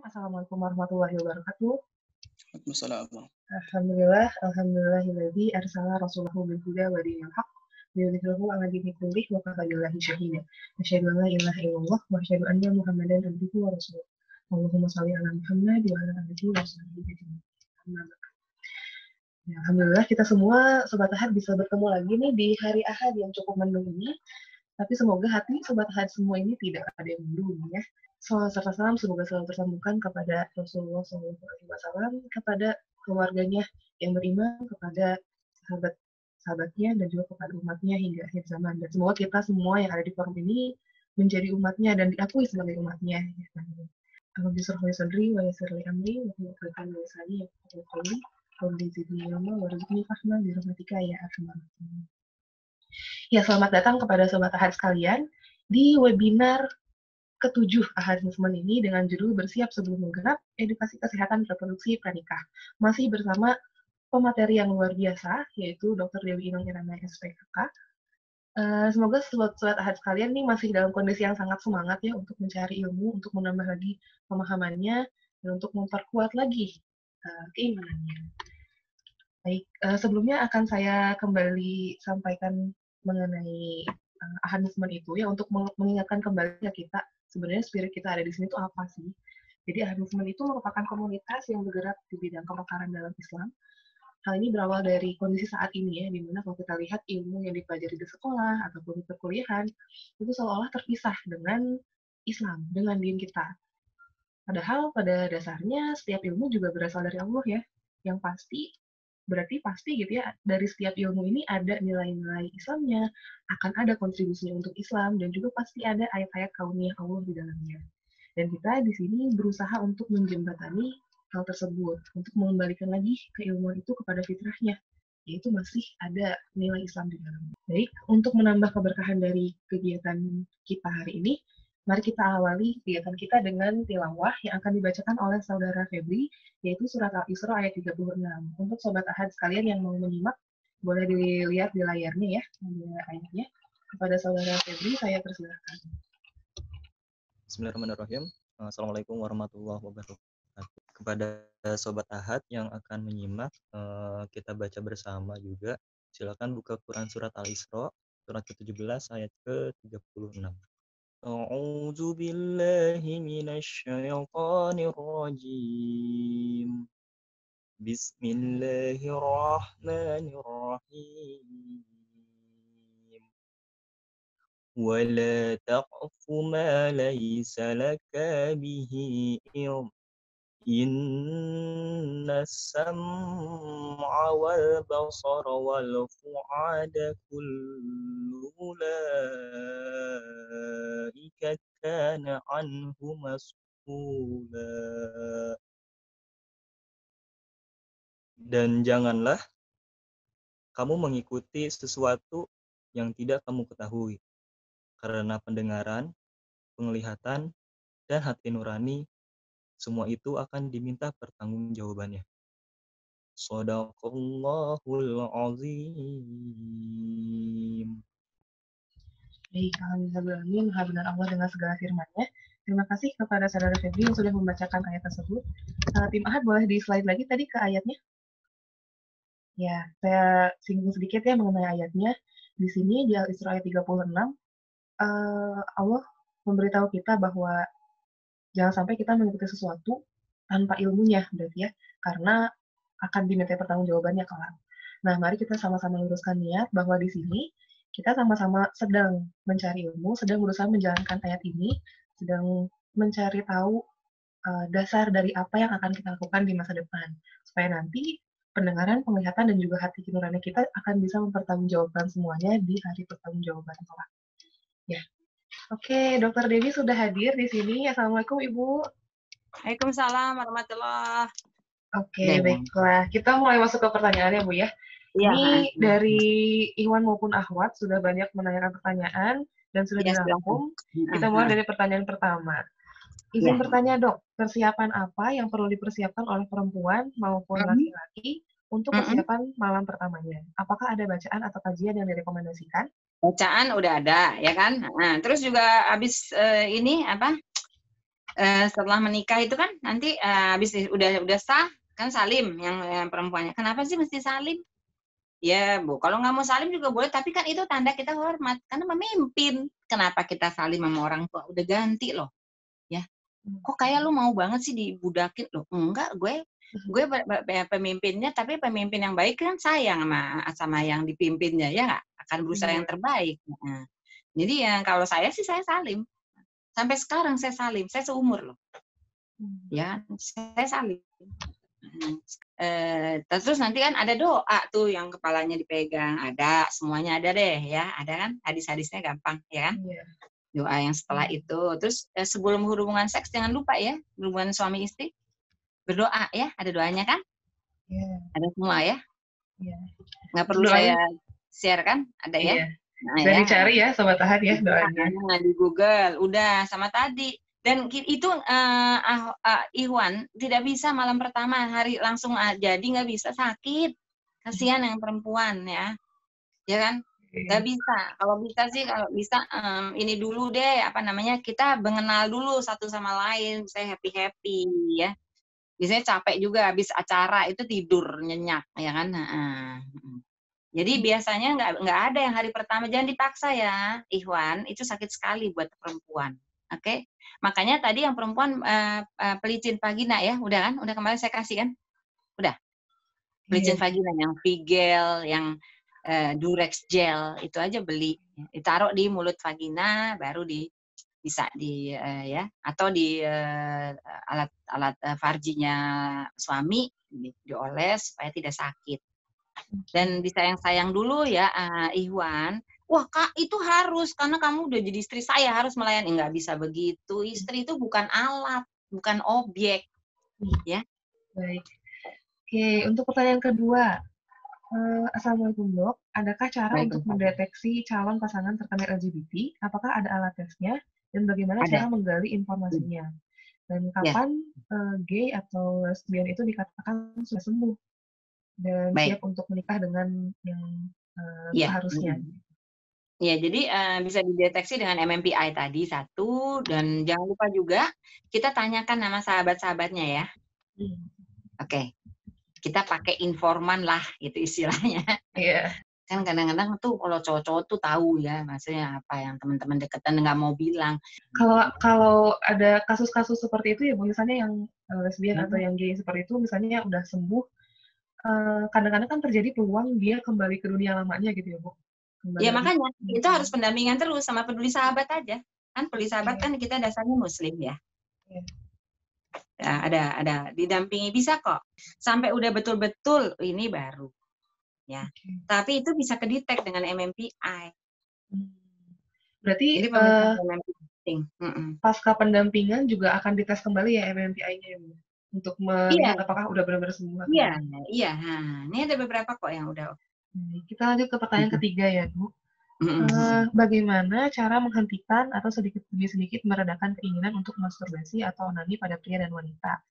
Assalamualaikum warahmatullahi wabarakatuh. Waalaikumsalam. Alhamdulillahilladzi arsala rasulahu bil huda wa dinil haqq liyudhhirahu 'ala dini kullih wa kafa billahi shahida. Asyhadu an la ilaha illallah wa asyhadu anna Muhammadan abduhu wa rasuluh. Allahumma shalli 'ala Muhammad wa 'ala alihi wa sahbihi ajmain. Ya, alhamdulillah kita semua Sobat Ahad bisa bertemu lagi nih di hari Ahad yang cukup mendung ini. Tapi semoga hati Sobat Ahad semua ini tidak ada yang mendung ya. Salawat serta salam semoga selalu tersambungkan kepada Rasulullah SAW, kepada keluarganya yang beriman, kepada sahabat-sahabatnya, dan juga kepada umatnya hingga akhir zaman. Dan semoga kita semua yang ada di forum ini menjadi umatnya dan diakui sebagai umatnya. Alhamdulillah sadri wa yassir li amri wa hlul lisani yafqahu qawli rabbi zidni ilma warzuqni fahma bi rahmatika ya arhamar rahimin. Ya, selamat datang kepada Sobat Ahad sekalian di webinar ke-7 Ahad Movement ini dengan judul Bersiap Sebelum Menggenap, Edukasi Kesehatan Reproduksi Pranikah. Masih bersama pemateri yang luar biasa, yaitu Dr. Dewi Inong Irana, SPKK. Semoga Sobat Ahad sekalian nih masih dalam kondisi yang sangat semangat ya untuk mencari ilmu, untuk menambah lagi pemahamannya, dan untuk memperkuat lagi keimanannya. Baik, sebelumnya akan saya kembali sampaikan mengenai Ahad Movement itu ya, untuk mengingatkan kembali ya kita sebenarnya spirit kita ada di sini itu apa sih? Jadi Ahad Movement itu merupakan komunitas yang bergerak di bidang kemekaran dalam Islam. Hal ini berawal dari kondisi saat ini ya, di mana kalau kita lihat ilmu yang dipelajari di sekolah ataupun di perkuliahan itu seolah-olah terpisah dengan Islam, dengan din kita. Padahal pada dasarnya setiap ilmu juga berasal dari Allah ya, yang pasti berarti pasti gitu ya, dari setiap ilmu ini ada nilai-nilai Islamnya, akan ada kontribusinya untuk Islam, dan juga pasti ada ayat-ayat kauniyah Allah di dalamnya. Dan kita di sini berusaha untuk menjembatani hal tersebut, untuk mengembalikan lagi keilmuan itu kepada fitrahnya, yaitu masih ada nilai Islam di dalamnya. Baik, untuk menambah keberkahan dari kegiatan kita hari ini, mari kita awali kegiatan kita dengan tilawah yang akan dibacakan oleh Saudara Febri, yaitu Surat Al-Isra ayat 36. Untuk Sobat Ahad sekalian yang mau menyimak, boleh dilihat di layarnya ya, ayatnya. Kepada Saudara Febri, saya persilakan. Bismillahirrahmanirrahim. Assalamualaikum warahmatullahi wabarakatuh. Kepada Sobat Ahad yang akan menyimak, kita baca bersama juga. Silakan buka Quran Surat Al-Isra, surat ke-17 ayat ke-36. A'udzu billahi minasy syaithanir rajim. Bismillahirrahmanirrahim. ولا تقف ما ليس لك به علم إن السمع والبصر والفؤاد كل أولئك كان عنه مسؤولا. Dan janganlah kamu mengikuti sesuatu yang tidak kamu ketahui, karena pendengaran, penglihatan, dan hati nurani, semua itu akan diminta pertanggungjawabannya. Shadaqallahul azim. Baik, alhamdulillah benar Allah dengan segala firman-Nya. Terima kasih kepada Saudara Febri yang sudah membacakan ayat tersebut. Tim Ahad boleh di slide lagi tadi ke ayatnya? Ya, saya singgung sedikit ya mengenai ayatnya. Di sini di Al-Isra ayat 36, Allah memberitahu kita bahwa jangan sampai kita mengikuti sesuatu tanpa ilmunya, berarti ya, karena akan diminta pertanggungjawabannya kelak. Nah, mari kita sama-sama luruskan niat bahwa di sini kita sama-sama sedang mencari ilmu, sedang berusaha menjalankan ayat ini, sedang mencari tahu dasar dari apa yang akan kita lakukan di masa depan, supaya nanti pendengaran, penglihatan, dan juga hati nurani kita akan bisa mempertanggungjawabkan semuanya di hari pertanggungjawaban kelak. Ya. Oke, Dr. Dewi sudah hadir di sini. Assalamualaikum, Ibu. Waalaikumsalam warahmatullahi. Oke, baiklah. Kita mulai masuk ke pertanyaannya, Bu ya. Ini dari Iwan maupun Ahwat sudah banyak menanyakan pertanyaan dan sudah dirangkum. Kita mulai dari pertanyaan pertama. Izin bertanya, Dok, persiapan apa yang perlu dipersiapkan oleh perempuan maupun laki-laki untuk persiapan malam pertamanya? Apakah ada bacaan atau kajian yang direkomendasikan? Bacaan udah ada, ya kan? Nah, terus juga habis ini apa? setelah menikah itu kan nanti habis udah sah kan salim yang perempuannya. Kenapa sih mesti salim? Ya, Bu, kalau nggak mau salim juga boleh, tapi kan itu tanda kita hormat karena memimpin. Kenapa kita salim sama orang tua? Udah ganti loh, ya. Kok kayak lu mau banget sih dibudakin loh? Enggak, gue pemimpinnya, tapi pemimpin yang baik kan sayang sama yang dipimpinnya, ya nggak? Akan berusaha yang terbaik. Nah, jadi ya kalau saya sih saya salim. Sampai sekarang saya salim, saya seumur loh. Ya, saya salim. Terus nanti kan ada doa tuh yang kepalanya dipegang, ada semuanya ada deh ya, ada kan hadis-hadisnya gampang ya kan, doa yang setelah itu. Terus sebelum hubungan seks jangan lupa ya, hubungan suami istri berdoa ya, ada doanya kan, ada semua ya, nggak perlu Doanya, saya share kan, ada ya. Nah, dan ya. dicari ya Sobat Ahad ya doanya. Nah, di Google udah sama tadi. Dan itu Iwan tidak bisa malam pertama hari langsung jadi, nggak bisa, sakit, kasihan yang perempuan ya kan, nggak bisa. Kalau bisa ini dulu deh, apa namanya, kita mengenal dulu satu sama lain, saya happy ya. Biasanya capek juga habis acara itu tidur nyenyak ya kan. Jadi biasanya nggak ada yang hari pertama, jangan dipaksa ya, Ikhwan, itu sakit sekali buat perempuan. Oke, makanya tadi yang perempuan pelicin vagina ya, udah kan, udah kemarin saya kasih kan, udah pelicin vagina yang Vigel, yang Durex gel itu aja beli, ditaruh di mulut vagina, baru bisa ya, atau di alat farjinya suami dioles supaya tidak sakit. Dan disayang-sayang dulu ya, Ikhwan. Wah Kak, itu harus, karena kamu udah jadi istri saya harus melayani. Nggak bisa begitu, istri itu bukan alat, bukan objek. Ya. Baik. Oke, untuk pertanyaan kedua. Assalamualaikum Dok, adakah cara untuk mendeteksi calon pasangan terkena LGBT? Apakah ada alat tesnya? Dan bagaimana cara menggali informasinya? Dan kapan gay atau lesbian itu dikatakan sudah sembuh dan siap untuk menikah dengan yang seharusnya? Ya, jadi bisa dideteksi dengan MMPI tadi satu, dan jangan lupa juga kita tanyakan nama sahabat-sahabatnya ya. Oke. Kita pakai informan lah, gitu istilahnya. Iya. Kan kadang-kadang tuh kalau cowok-cowok tuh tahu ya, maksudnya apa yang teman-teman deketan nggak mau bilang. Kalau ada kasus-kasus seperti itu ya Bu, misalnya yang lesbian atau yang gay seperti itu, misalnya udah sembuh, kadang-kadang kan terjadi peluang dia kembali ke dunia lamanya gitu ya Bu. Ya makanya itu harus pendampingan terus sama peduli sahabat aja. Kan peduli sahabat kan kita dasarnya muslim ya. Ada didampingi, bisa kok sampai udah betul-betul ini baru ya. Tapi itu bisa kedetek dengan MMPI. Berarti pasca pendampingan juga akan dites kembali ya MMPI-nya ya Bu, untuk melihat apakah udah benar-benar sembuh. Iya. Nah, ini ada beberapa kok yang udah. Kita lanjut ke pertanyaan ketiga ya Bu. Bagaimana cara menghentikan atau sedikit demi sedikit meredakan keinginan untuk masturbasi atau onani pada pria dan wanita?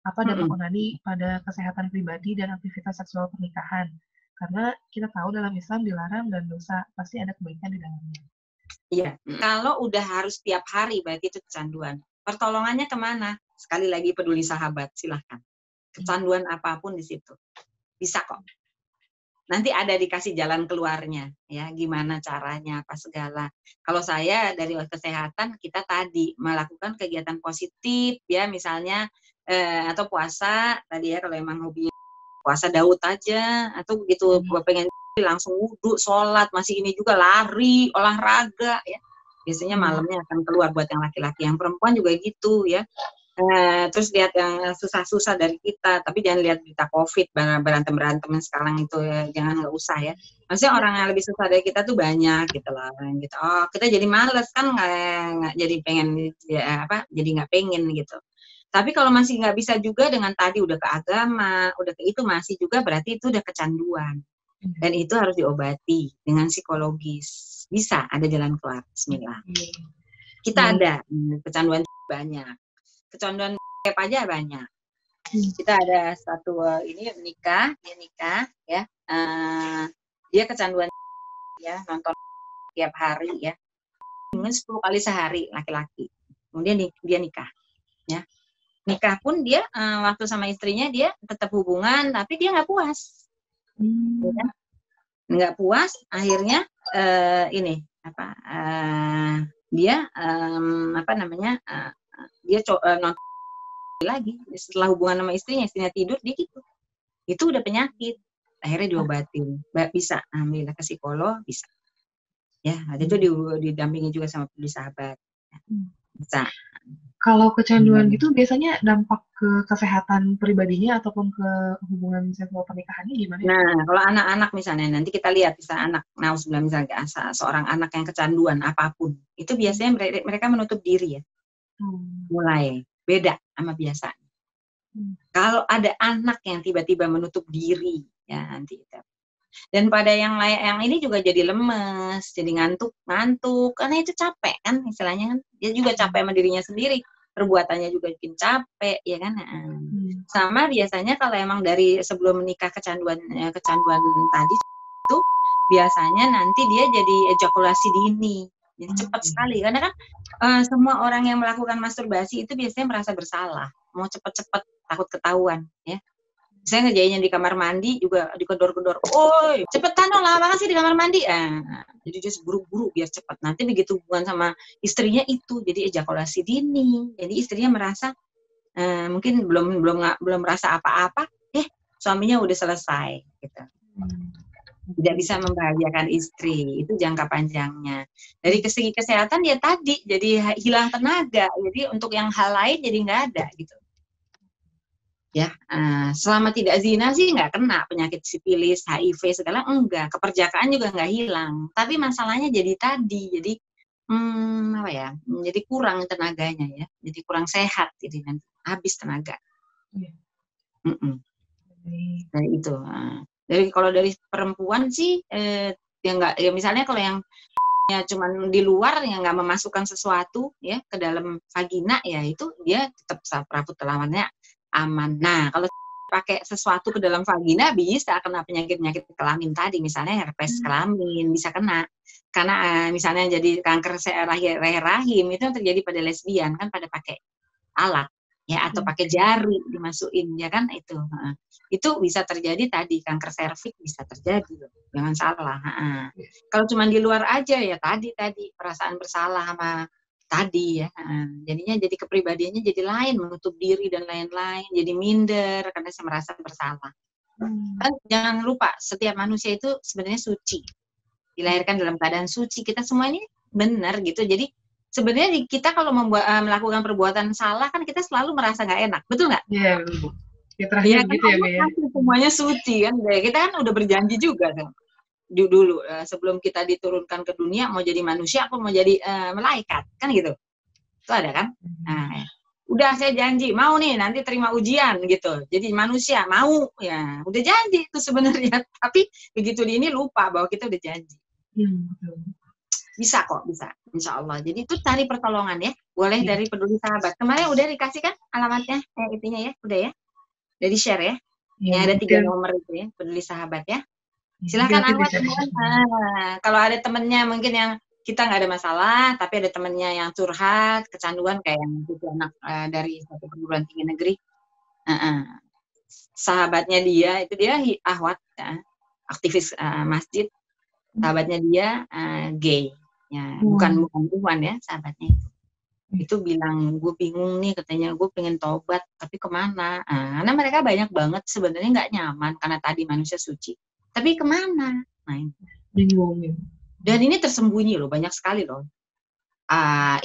Apa dampak onani pada kesehatan pribadi dan aktivitas seksual pernikahan? Karena kita tahu dalam Islam dilarang dan dosa, pasti ada kebaikan di dalamnya. Iya, kalau udah harus tiap hari berarti itu kecanduan. Pertolongannya kemana? Sekali lagi peduli sahabat, silahkan. Kecanduan apapun di situ. Bisa kok. Nanti ada dikasih jalan keluarnya, ya gimana caranya, apa segala. Kalau saya dari kesehatan, kita tadi melakukan kegiatan positif, ya misalnya atau puasa tadi ya, kalau emang hobinya puasa Daud aja, atau begitu pengen langsung wudhu, sholat, masih ini juga lari, olahraga, ya. Biasanya malamnya akan keluar buat yang laki-laki, yang perempuan juga gitu, ya. Terus lihat yang susah-susah dari kita, tapi jangan lihat berita COVID, berantem-berantem sekarang itu ya, jangan, nggak usah ya. Maksudnya orang yang lebih susah dari kita tuh banyak gitu lah, gitu. Oh, kita jadi males kan, nggak jadi pengen ya, jadi nggak pengen gitu. Tapi kalau masih nggak bisa juga dengan tadi udah ke agama, udah ke itu masih juga berarti itu udah kecanduan. Dan itu harus diobati dengan psikologis. Bisa, ada jalan keluar. Bismillah. Kita ada kecanduan banyak. Kecanduan aja banyak. Kita ada satu ini dia nikah ya. Dia kecanduan ya, nonton tiap hari ya. Mungkin 10 kali sehari laki-laki. Kemudian dia nikah. ya. Nikah pun dia waktu sama istrinya dia tetap hubungan, tapi dia nggak puas. Ya kan? Nggak puas, akhirnya ini apa? Dia apa namanya? Dia nonton lagi setelah hubungan sama istrinya tidur dia gitu. Itu udah penyakit. Akhirnya diobatin. Bisa alhamdulillah ke psikolog, bisa. Ya, ada itu didampingi juga sama peduli sahabat. Bisa. Kalau kecanduan gitu biasanya dampak ke kesehatan pribadinya ataupun ke hubungan seksual pernikahannya gimana? Nah, kalau anak-anak misalnya, nanti kita lihat bisa anak, nauzubillah misalnya seorang anak yang kecanduan apapun, itu biasanya mereka menutup diri ya. Mulai beda sama biasa. Kalau ada anak yang tiba-tiba menutup diri, ya nanti kita. Dan pada yang ini juga jadi lemes, jadi ngantuk, karena itu capek kan istilahnya kan. Dia juga capek sama dirinya sendiri, perbuatannya juga bikin capek, ya kan. Sama biasanya kalau emang dari sebelum menikah kecanduan tadi itu biasanya nanti dia jadi ejakulasi dini, jadi cepat sekali. Karena kan semua orang yang melakukan masturbasi itu biasanya merasa bersalah, mau cepat-cepat takut ketahuan, ya. Saya ngerjainnya di kamar mandi juga dikedor-kedor. Oi, cepetan dong, lama banget sih di kamar mandi. Jadi dia buru-buru biar cepat. Nanti begitu hubungan sama istrinya itu jadi ejakulasi dini. Jadi istrinya merasa mungkin belum merasa apa-apa, suaminya udah selesai gitu. Tidak bisa membahagiakan istri, itu jangka panjangnya. Dari segi kesehatan dia tadi jadi hilang tenaga. Jadi untuk yang hal lain jadi nggak ada gitu. Ya, selama tidak zina sih nggak kena penyakit sifilis, HIV segala enggak, keperjakaan juga nggak hilang. Tapi masalahnya jadi tadi, jadi apa ya, jadi kurang tenaganya ya, jadi kurang sehat, jadi nanti habis tenaga. Dari itu. Kalau dari perempuan sih, ya nggak, ya misalnya kalau yang ya cuman di luar yang nggak memasukkan sesuatu ya ke dalam vagina ya itu dia tetap serabut kelaminnya aman. Nah, kalau pakai sesuatu ke dalam vagina bisa kena penyakit-penyakit kelamin tadi, misalnya herpes kelamin bisa kena. Karena misalnya jadi kanker rahim itu terjadi pada lesbian kan pada pakai alat ya atau pakai jari dimasukin ya kan itu. Itu bisa terjadi tadi kanker serviks bisa terjadi. Jangan salah. Kalau cuma di luar aja ya tadi perasaan bersalah sama tadi ya, jadinya jadi kepribadiannya jadi lain, menutup diri dan lain-lain, jadi minder karena saya merasa bersalah. Kan jangan lupa setiap manusia itu sebenarnya suci, dilahirkan dalam keadaan suci. Kita semua ini benar gitu. Jadi sebenarnya kita kalau melakukan perbuatan salah kan kita selalu merasa nggak enak, betul nggak? Iya, fitrahnya gitu ya. Semuanya suci kan, kita kan udah berjanji juga kan. Dulu sebelum kita diturunkan ke dunia mau jadi manusia apa mau jadi malaikat kan gitu itu ada kan. Udah saya janji mau nih nanti terima ujian gitu jadi manusia mau ya udah janji itu sebenarnya tapi begitu di ini lupa bahwa kita udah janji. Bisa kok, bisa insya Allah. Jadi itu cari pertolongan ya, boleh dari peduli sahabat. Kemarin udah dikasih kan alamatnya intinya ya, udah ya, udah di share ya. Ya ada 3 nomor itu ya, peduli sahabat ya. Silakan Ahmad, kalau ada temennya mungkin yang kita nggak ada masalah, tapi ada temennya yang curhat, kecanduan kayak yang itu anak dari satu perguruan tinggi negeri, sahabatnya dia itu dia Ahwat, aktivis masjid, sahabatnya dia gay, ya bukan Tuhan ya sahabatnya itu bilang gue bingung nih katanya gue pengen tobat tapi kemana? Karena mereka banyak banget sebenarnya nggak nyaman karena tadi manusia suci. Tapi kemana? Dan ini tersembunyi loh, banyak sekali loh.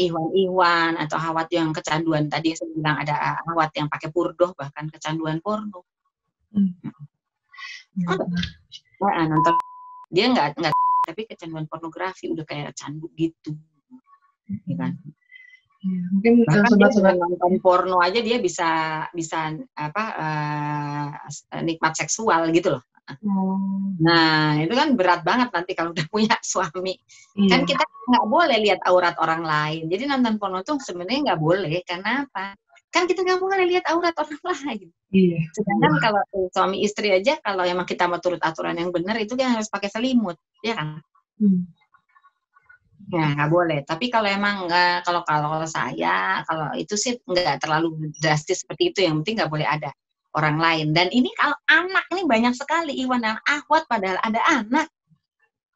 Ikhwan atau Ahwat yang kecanduan tadi saya bilang ada Ahwat yang pakai purdoh bahkan kecanduan porno. Nonton dia nggak tapi kecanduan pornografi udah kayak candu gitu, ya kan? Mungkin bahkan sobat-sobat nonton porno aja dia bisa nikmat seksual gitu loh. Nah itu kan berat banget nanti kalau udah punya suami. Kan kita nggak boleh lihat aurat orang lain. Jadi nonton porno tuh sebenarnya nggak boleh. Karena apa? Kan kita nggak boleh lihat aurat orang lain. Sedangkan kalau suami istri aja kalau emang kita mau turut aturan yang benar itu kan harus pakai selimut, ya kan? Ya, nggak boleh. Tapi kalau emang nggak, kalau saya, kalau itu sih nggak terlalu drastis seperti itu. Yang penting nggak boleh ada orang lain. Dan ini kalau anak ini banyak sekali Iwan dan Ahwat, padahal ada anak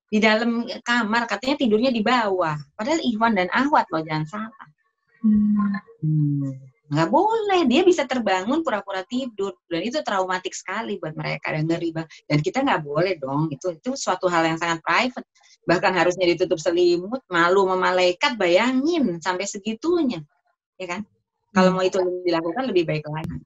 di dalam kamar, katanya tidurnya di bawah. Padahal Iwan dan Ahwat loh, jangan salah. Nggak boleh, dia bisa terbangun pura-pura tidur, dan itu traumatik sekali buat mereka, dan ngeri banget. Dan kita nggak boleh dong, itu suatu hal yang sangat private, bahkan harusnya ditutup selimut, malu sama malaikat, bayangin sampai segitunya, ya kan? Kalau mau itu dilakukan lebih baik lagi.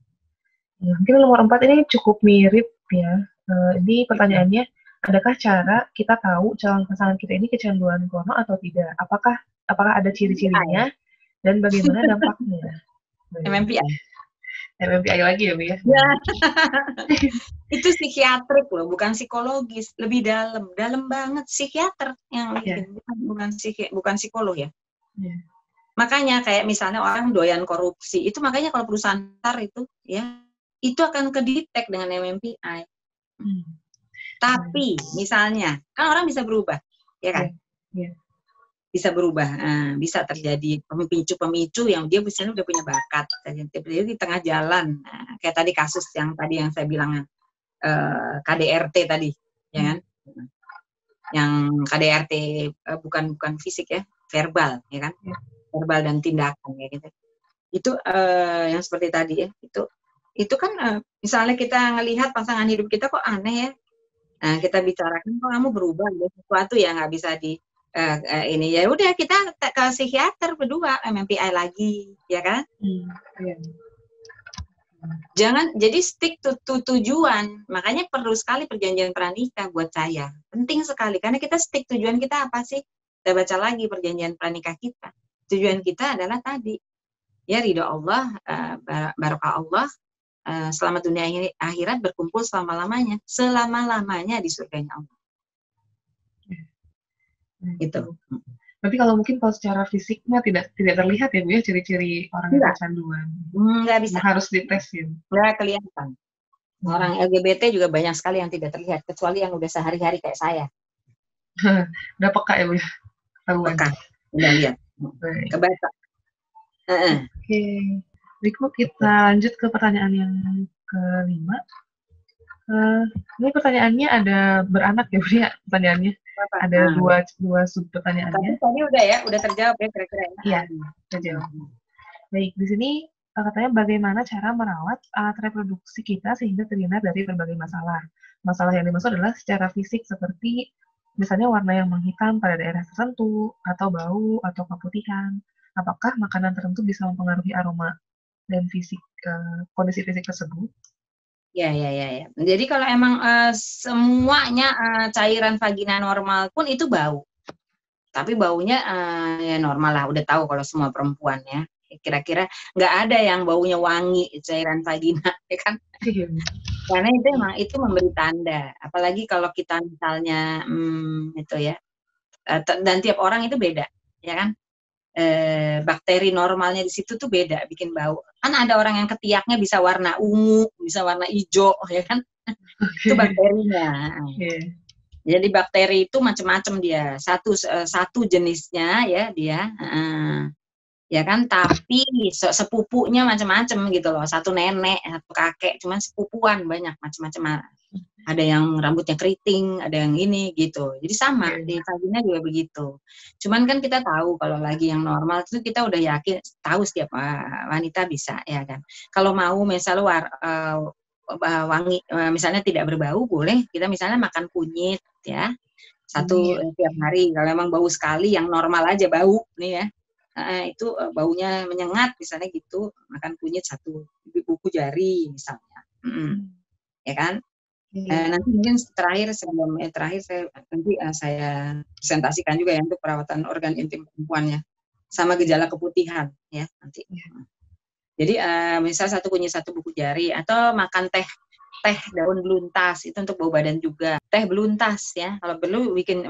Ya, mungkin nomor 4 ini cukup mirip ya. Ini pertanyaannya, adakah cara kita tahu calon pasangan kita ini kecanduan porno atau tidak? Apakah ada ciri-cirinya dan bagaimana dampaknya? MMPI. MMPI lagi ya, Bu ya? Ya. Itu psikiatrik loh, bukan psikologis, lebih dalam banget, psikiater yang bikin, bukan psikolog ya. Makanya kayak misalnya orang doyan korupsi, itu makanya kalau perusahaan besar itu ya, itu akan kedetek dengan MMPI. Tapi misalnya kan orang bisa berubah, ya kan? Bisa berubah, bisa terjadi pemicu-pemicu yang dia misalnya udah punya bakat, jadi di tengah jalan, kayak tadi kasus yang saya bilang KDRT tadi, ya kan? Yang KDRT bukan fisik ya, verbal, ya kan? Verbal dan tindakan ya gitu. Itu yang seperti tadi ya, itu kan misalnya kita ngelihat pasangan hidup kita kok aneh ya, nah kita bicarakan kok kamu berubah, ada sesuatu yang nggak bisa di ini, ya udah kita ke psikiater berdua, MMPI lagi, ya kan? Jangan, jadi stick to tujuan. Makanya perlu sekali perjanjian pranikah buat saya, penting sekali, karena kita stick tujuan kita apa sih? Kita baca lagi perjanjian pranikah kita. Tujuan kita adalah tadi, ya ridho Allah, barokah Allah, selamat dunia akhirat, berkumpul selama-lamanya di surganya Allah. Gitu. Berarti kalau mungkin kalau secara fisiknya tidak terlihat ya Bu ya, ciri-ciri orang yang kecanduan. Nggak bisa. Harus dites ya. Nggak kelihatan. Orang LGBT juga banyak sekali yang tidak terlihat, kecuali yang udah sehari-hari kayak saya. Udah peka ya Bu ya? Peka. Udah lihat. Kebaca. Oke. Berikut kita lanjut ke pertanyaan yang kelima. Ini pertanyaannya ada beranak ya Bu ya, pertanyaannya. Ada dua sub pertanyaannya. Tapi tadi udah terjawab ya kira-kira. Iya, terjawab. Baik, di sini katanya bagaimana cara merawat alat reproduksi kita sehingga terhindar dari berbagai masalah. Masalah yang dimaksud adalah secara fisik seperti misalnya warna yang menghitam pada daerah tertentu, atau bau, atau keputihan. Apakah makanan tertentu bisa mempengaruhi aroma dan kondisi fisik tersebut? Ya. Jadi kalau emang semuanya cairan vagina normal pun itu bau. Tapi baunya ya normal lah, udah tahu kalau semua perempuan ya. Kira-kira nggak ada yang baunya wangi cairan vagina, ya kan? Karena itu memberi tanda. Apalagi kalau kita misalnya itu ya. Dan tiap orang itu beda, ya kan? Bakteri normalnya di situ tuh beda, bikin bau. Kan ada orang yang ketiaknya bisa warna ungu, bisa warna hijau, ya kan? Itu bakterinya. Jadi bakteri itu macam-macam dia. Satu jenisnya ya dia, ya kan? Tapi sepupunya macam-macam gitu loh. Satu nenek, satu kakek, cuman sepupuan banyak macam-macam. Ada yang rambutnya keriting, ada yang ini gitu. Jadi sama, di vagina juga begitu. Cuman kan kita tahu kalau lagi yang normal itu kita udah yakin, tahu setiap wanita bisa, ya kan. Kalau mau misalnya wangi, misalnya tidak berbau, boleh kita misalnya makan kunyit ya. Satu tiap hari. Kalau emang bau sekali, yang normal aja bau nih ya. Itu baunya menyengat misalnya gitu, makan kunyit 1 buku jari misalnya. Ya kan? Nanti mungkin terakhir saya presentasikan juga ya untuk perawatan organ intim perempuan ya, sama gejala keputihan ya nanti. Jadi misal 1 kunyit 1 buku jari, atau makan teh daun beluntas, itu untuk bau badan juga. Teh beluntas ya, kalau perlu bikin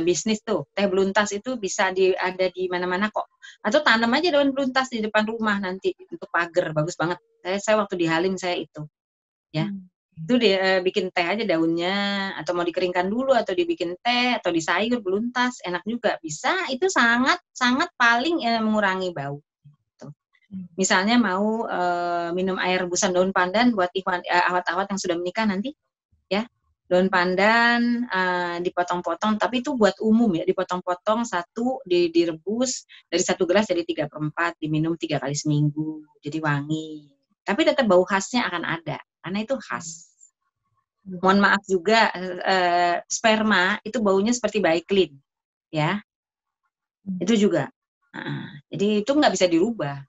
bisnis tuh. Teh beluntas itu bisa ada di mana-mana kok. Atau tanam aja daun beluntas di depan rumah nanti untuk pagar, bagus banget. Saya waktu di Halim saya itu ya. Itu dia bikin teh aja daunnya, atau mau dikeringkan dulu, atau dibikin teh, atau di sayur beluntas, enak juga bisa. Itu sangat sangat paling mengurangi bau. Tuh. Misalnya mau minum air rebusan daun pandan buat awat-awat yang sudah menikah nanti, ya daun pandan dipotong-potong, tapi itu buat umum ya, dipotong-potong satu, direbus dari 1 gelas jadi 3/4, diminum 3 kali seminggu, jadi wangi. Tapi tetap bau khasnya akan ada, karena itu khas. Mohon maaf juga, sperma itu baunya seperti Baiklin, ya. Itu juga. Jadi itu nggak bisa dirubah.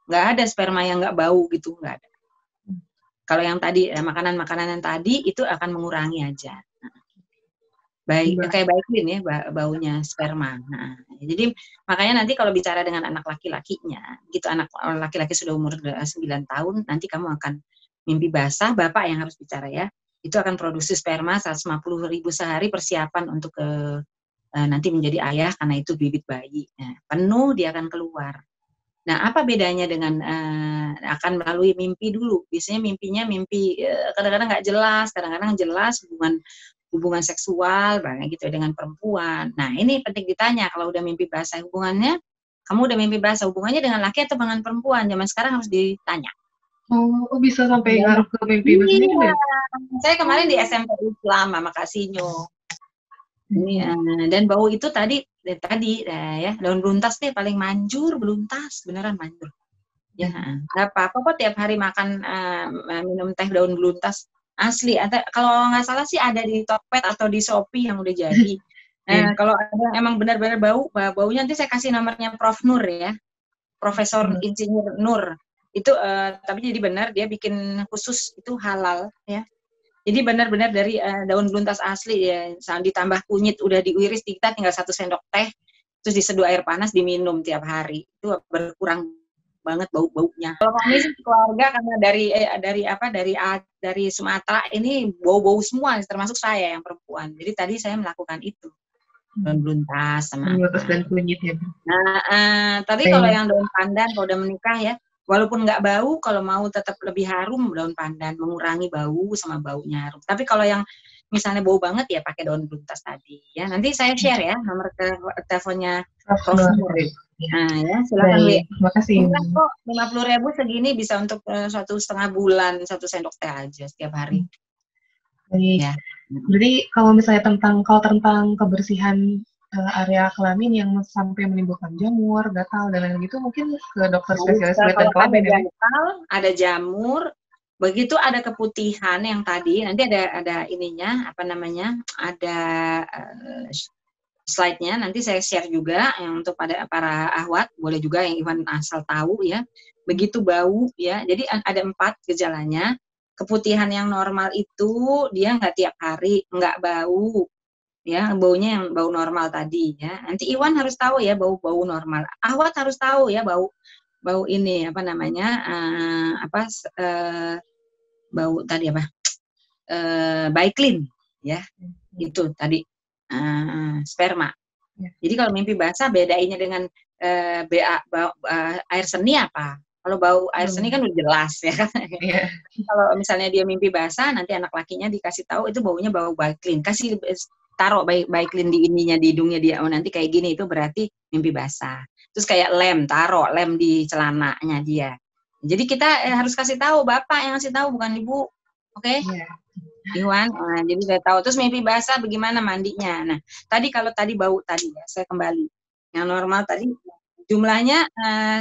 Nggak ada sperma yang nggak bau gitu, nggak ada. Kalau yang tadi, makanan-makanan yang tadi itu akan mengurangi aja. Kayak Baiklin ya, baunya sperma. Jadi makanya nanti kalau bicara dengan anak laki-lakinya, gitu anak laki-laki sudah umur 9 tahun, nanti kamu akan mimpi basah, bapak yang harus bicara ya. Itu akan produksi sperma 150.000 sehari, persiapan untuk nanti menjadi ayah karena itu bibit bayi. Nah, penuh dia akan keluar. Nah, apa bedanya dengan akan melalui mimpi dulu? Biasanya mimpinya kadang-kadang nggak jelas, kadang-kadang jelas hubungan seksual, gitu dengan perempuan. Nah, ini penting ditanya kalau udah mimpi basah hubungannya, kamu udah mimpi basah hubungannya dengan laki atau dengan perempuan? Zaman sekarang harus ditanya. Oh, bisa sampai ngaruh ke mimpi basahnya juga ya? Saya kemarin di SMP Islam, makasihnya. Dan bau itu tadi ya, daun beluntas deh paling manjur, beluntas beneran manjur. Ya, nggak apa-apa kok tiap hari makan minum teh daun beluntas asli. Kalau nggak salah sih ada di Tokped atau di Shopee yang udah jadi. Kalau ada emang benar-benar baunya nanti saya kasih nomornya Prof Nur ya, Profesor Insinyur Nur. Itu tapi jadi benar dia bikin khusus itu halal ya. Jadi benar-benar dari daun beluntas asli ya, ditambah kunyit udah diiris, kita tinggal 1 sendok teh, terus diseduh air panas diminum tiap hari. Itu berkurang banget bau-baunya. Kalau kami sih keluarga karena dari Sumatera ini bau-bau semua, termasuk saya yang perempuan. Jadi tadi saya melakukan itu. Daun beluntas sama dan kunyit ya. Nah, tadi kalau yang daun pandan kalau udah menikah ya, walaupun nggak bau, kalau mau tetap lebih harum daun pandan, mengurangi bau sama baunya harum. Tapi kalau yang misalnya bau banget ya pakai daun beluntas tadi ya. Nanti saya share ya nomor teleponnya Prof Nur. Nah ya, silakan Baik, terima kasih. Kok 50.000 segini bisa untuk 1,5 bulan 1 sendok teh aja setiap hari. Baik. Ya. Jadi kalau misalnya tentang kebersihan area kelamin yang sampai menimbulkan jamur, gatal dan lain-lain gitu, mungkin ke dokter spesialis kulit dan kelamin ya. Ada jamur, begitu ada keputihan yang tadi, nanti ada ininya apa namanya, ada slide-nya, nanti saya share juga yang untuk para ahwat, boleh juga yang Iwan asal tahu ya. Begitu bau ya, jadi ada 4 gejalanya. Keputihan yang normal itu dia nggak tiap hari, nggak bau, ya baunya yang bau normal tadi ya. Nanti Iwan harus tahu ya bau normal. Ahwat harus tahu ya bau ini apa namanya bau tadi apa Baiklin ya itu tadi sperma. Jadi kalau mimpi basah bedainnya dengan air seni apa? Kalau bau air seni kan udah jelas ya kan. Kalau misalnya dia mimpi basah, nanti anak lakinya dikasih tahu itu baunya bau Baiklin. Kasih taruh Baiklin di ininya, di hidungnya dia. Oh nanti kayak gini itu berarti mimpi basah. Terus kayak taruh lem di celananya dia. Jadi kita harus kasih tahu, bapak yang kasih tahu bukan ibu. Oke? Iwan, jadi udah tahu. Terus mimpi basah bagaimana mandinya? Nah, kalau tadi bau tadi ya, saya kembali. Yang normal tadi jumlahnya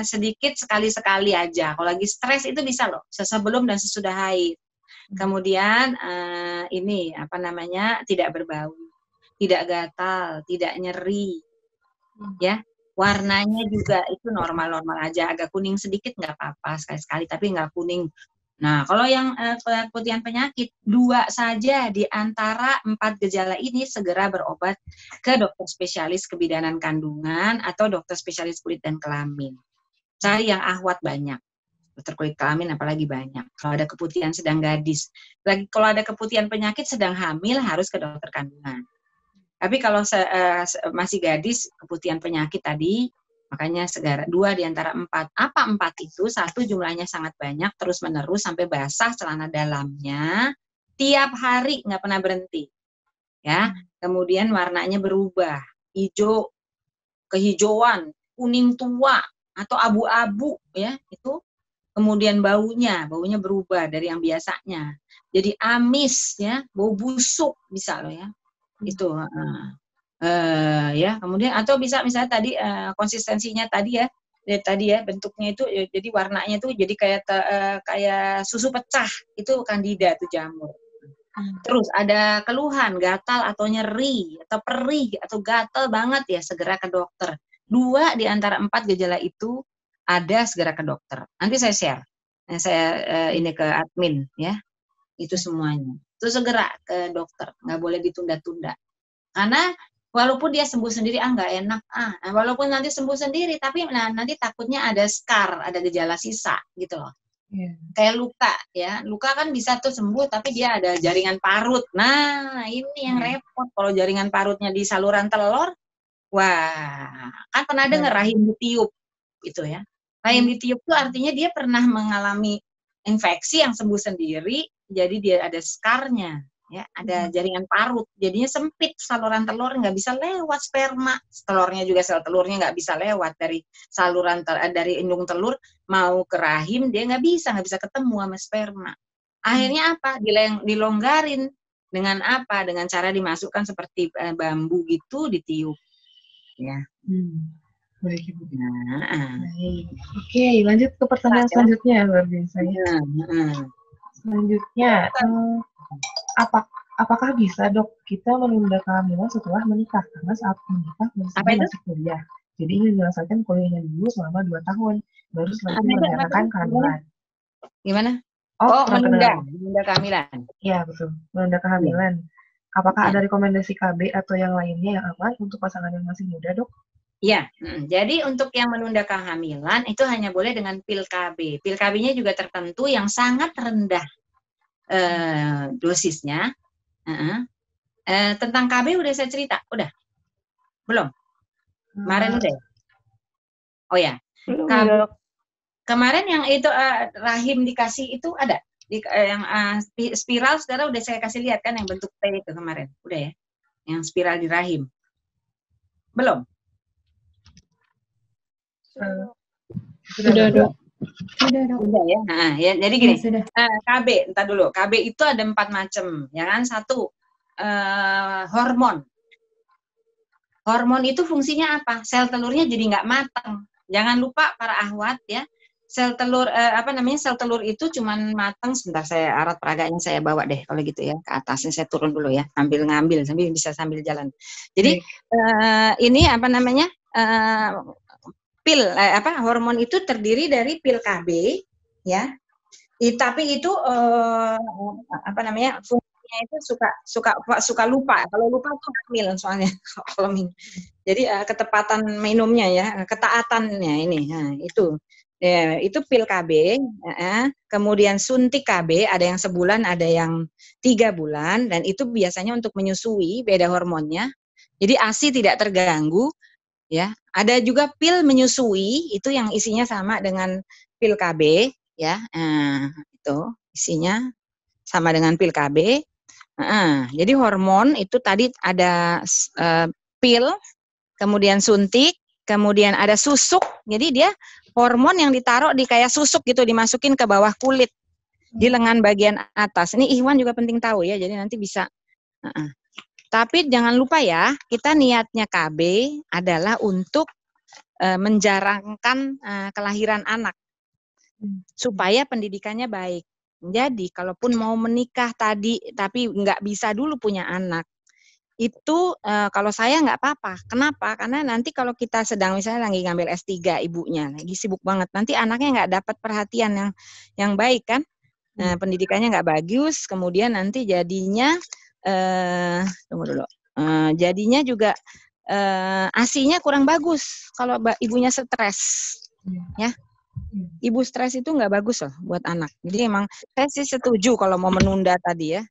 sedikit sekali-sekali aja. Kalau lagi stres itu bisa loh, sebelum dan sesudah haid. Kemudian ini apa namanya tidak berbau, tidak gatal, tidak nyeri, ya. Warnanya juga itu normal-normal aja, agak kuning sedikit nggak apa-apa sekali-sekali, tapi nggak kuning. Nah, kalau yang keputihan penyakit, 2 saja di antara 4 gejala ini segera berobat ke dokter spesialis kebidanan kandungan atau dokter spesialis kulit dan kelamin. Cari yang ahwat banyak. Dokter kulit kelamin apalagi banyak. Kalau ada keputihan sedang gadis. Kalau ada keputihan penyakit sedang hamil harus ke dokter kandungan. Tapi kalau masih gadis, keputihan penyakit tadi, makanya segera 2 di antara 4. Apa 4 itu? 1 jumlahnya sangat banyak, terus menerus sampai basah celana dalamnya. tiap hari nggak pernah berhenti, ya. Kemudian warnanya berubah, hijau, kehijauan, kuning tua atau abu-abu, ya itu. Kemudian baunya berubah dari yang biasanya, jadi amis, ya, bau busuk bisa loh, ya. Itu. Ya, kemudian atau bisa misalnya tadi konsistensinya tadi ya, bentuknya itu jadi warnanya itu jadi kayak susu pecah, itu kandida tuh jamur. Terus ada keluhan gatal atau nyeri atau perih atau gatal banget, ya segera ke dokter. 2 di antara 4 gejala itu ada, segera ke dokter. Nanti saya share, saya ini ke admin, ya, itu semuanya. Itu segera ke dokter, nggak boleh ditunda-tunda. Karena walaupun dia sembuh sendiri, nggak enak, walaupun nanti sembuh sendiri, tapi nanti takutnya ada scar, ada gejala sisa gitu loh. Kayak luka, ya, luka kan bisa tuh sembuh, tapi dia ada jaringan parut. Nah, ini yang repot. Kalau jaringan parutnya di saluran telur, wah, kan pernah dengar rahim ditiup, itu ya. Rahim ditiup itu artinya dia pernah mengalami infeksi yang sembuh sendiri, jadi dia ada skarnya. Ya, ada jaringan parut, jadinya sempit saluran telur, nggak bisa lewat sperma, telurnya juga, sel telurnya nggak bisa lewat dari saluran dari indung telur mau ke rahim, dia nggak bisa ketemu sama sperma. Akhirnya apa? Dilonggarin dengan apa? Dengan cara dimasukkan seperti bambu gitu, ditiup, ya. Baik, Ibu. Baik. Oke, lanjut ke pertanyaan selanjutnya, luar biasa ya. Selanjutnya, apakah bisa, Dok, kita menunda kehamilan setelah menikah? Karena saat menikah masih kuliah. Jadi ingin menyelesaikan kuliahnya dulu selama 2 tahun, baru selanjutnya merencanakan kehamilan. Gimana? Menunda kehamilan. Iya, betul. Menunda kehamilan. Apakah ada rekomendasi KB atau yang lainnya yang aman untuk pasangan yang masih muda, Dok? Iya, jadi untuk yang menunda kehamilan itu hanya boleh dengan pil KB. Pil KB-nya juga tertentu yang sangat rendah dosisnya. Tentang KB udah saya cerita, udah? Belum? Kemarin udah? Oh ya, KB. Kemarin yang itu rahim dikasih itu ada? Yang spiral sekarang udah saya kasih lihat kan, yang bentuk T itu kemarin, udah ya? Yang spiral di rahim. Belum? Sudah, Dok. Sudah ya. Nah, ya, jadi gini, KB, entar dulu. KB itu ada 4 macam, ya kan? 1, hormon. Hormon itu fungsinya apa? Sel telurnya jadi nggak matang. Jangan lupa para ahwat, ya. Sel telur sel telur itu cuman matang, sebentar saya arat peraganya saya bawa deh kalau gitu ya, ke atasnya saya turun dulu ya, sambil ngambil bisa sambil jalan. Jadi ini pil hormon itu terdiri dari pil KB, ya. Tapi itu fungsinya itu suka lupa. Kalau lupa tuh hamil soalnya. Kalau jadi ketepatan minumnya ya, ketaatannya ini. Nah, itu. Ya, itu pil KB, kemudian suntik KB, ada yang sebulan, ada yang 3 bulan, dan itu biasanya untuk menyusui, beda hormonnya. Jadi ASI tidak terganggu, ya. Ada juga pil menyusui, itu yang isinya sama dengan pil KB, ya. Itu isinya sama dengan pil KB. Jadi hormon itu tadi ada pil, kemudian suntik, kemudian ada susuk. Jadi dia hormon yang ditaruh di kayak susuk gitu, dimasukin ke bawah kulit di lengan bagian atas. Ini Ikhwan juga penting tahu ya, jadi nanti bisa. Tapi jangan lupa ya, kita niatnya KB adalah untuk menjarangkan kelahiran anak supaya pendidikannya baik. Jadi kalaupun mau menikah tadi tapi nggak bisa dulu punya anak, itu kalau saya nggak apa-apa. Kenapa? Karena nanti kalau kita sedang misalnya lagi ngambil S3 ibunya, lagi sibuk banget, nanti anaknya nggak dapat perhatian yang baik kan, pendidikannya nggak bagus, kemudian nanti jadinya tunggu dulu, jadinya juga ASI-nya kurang bagus kalau ibunya stres, ya. Ibu stres itu nggak bagus loh buat anak. Jadi emang saya sih setuju kalau mau menunda tadi ya.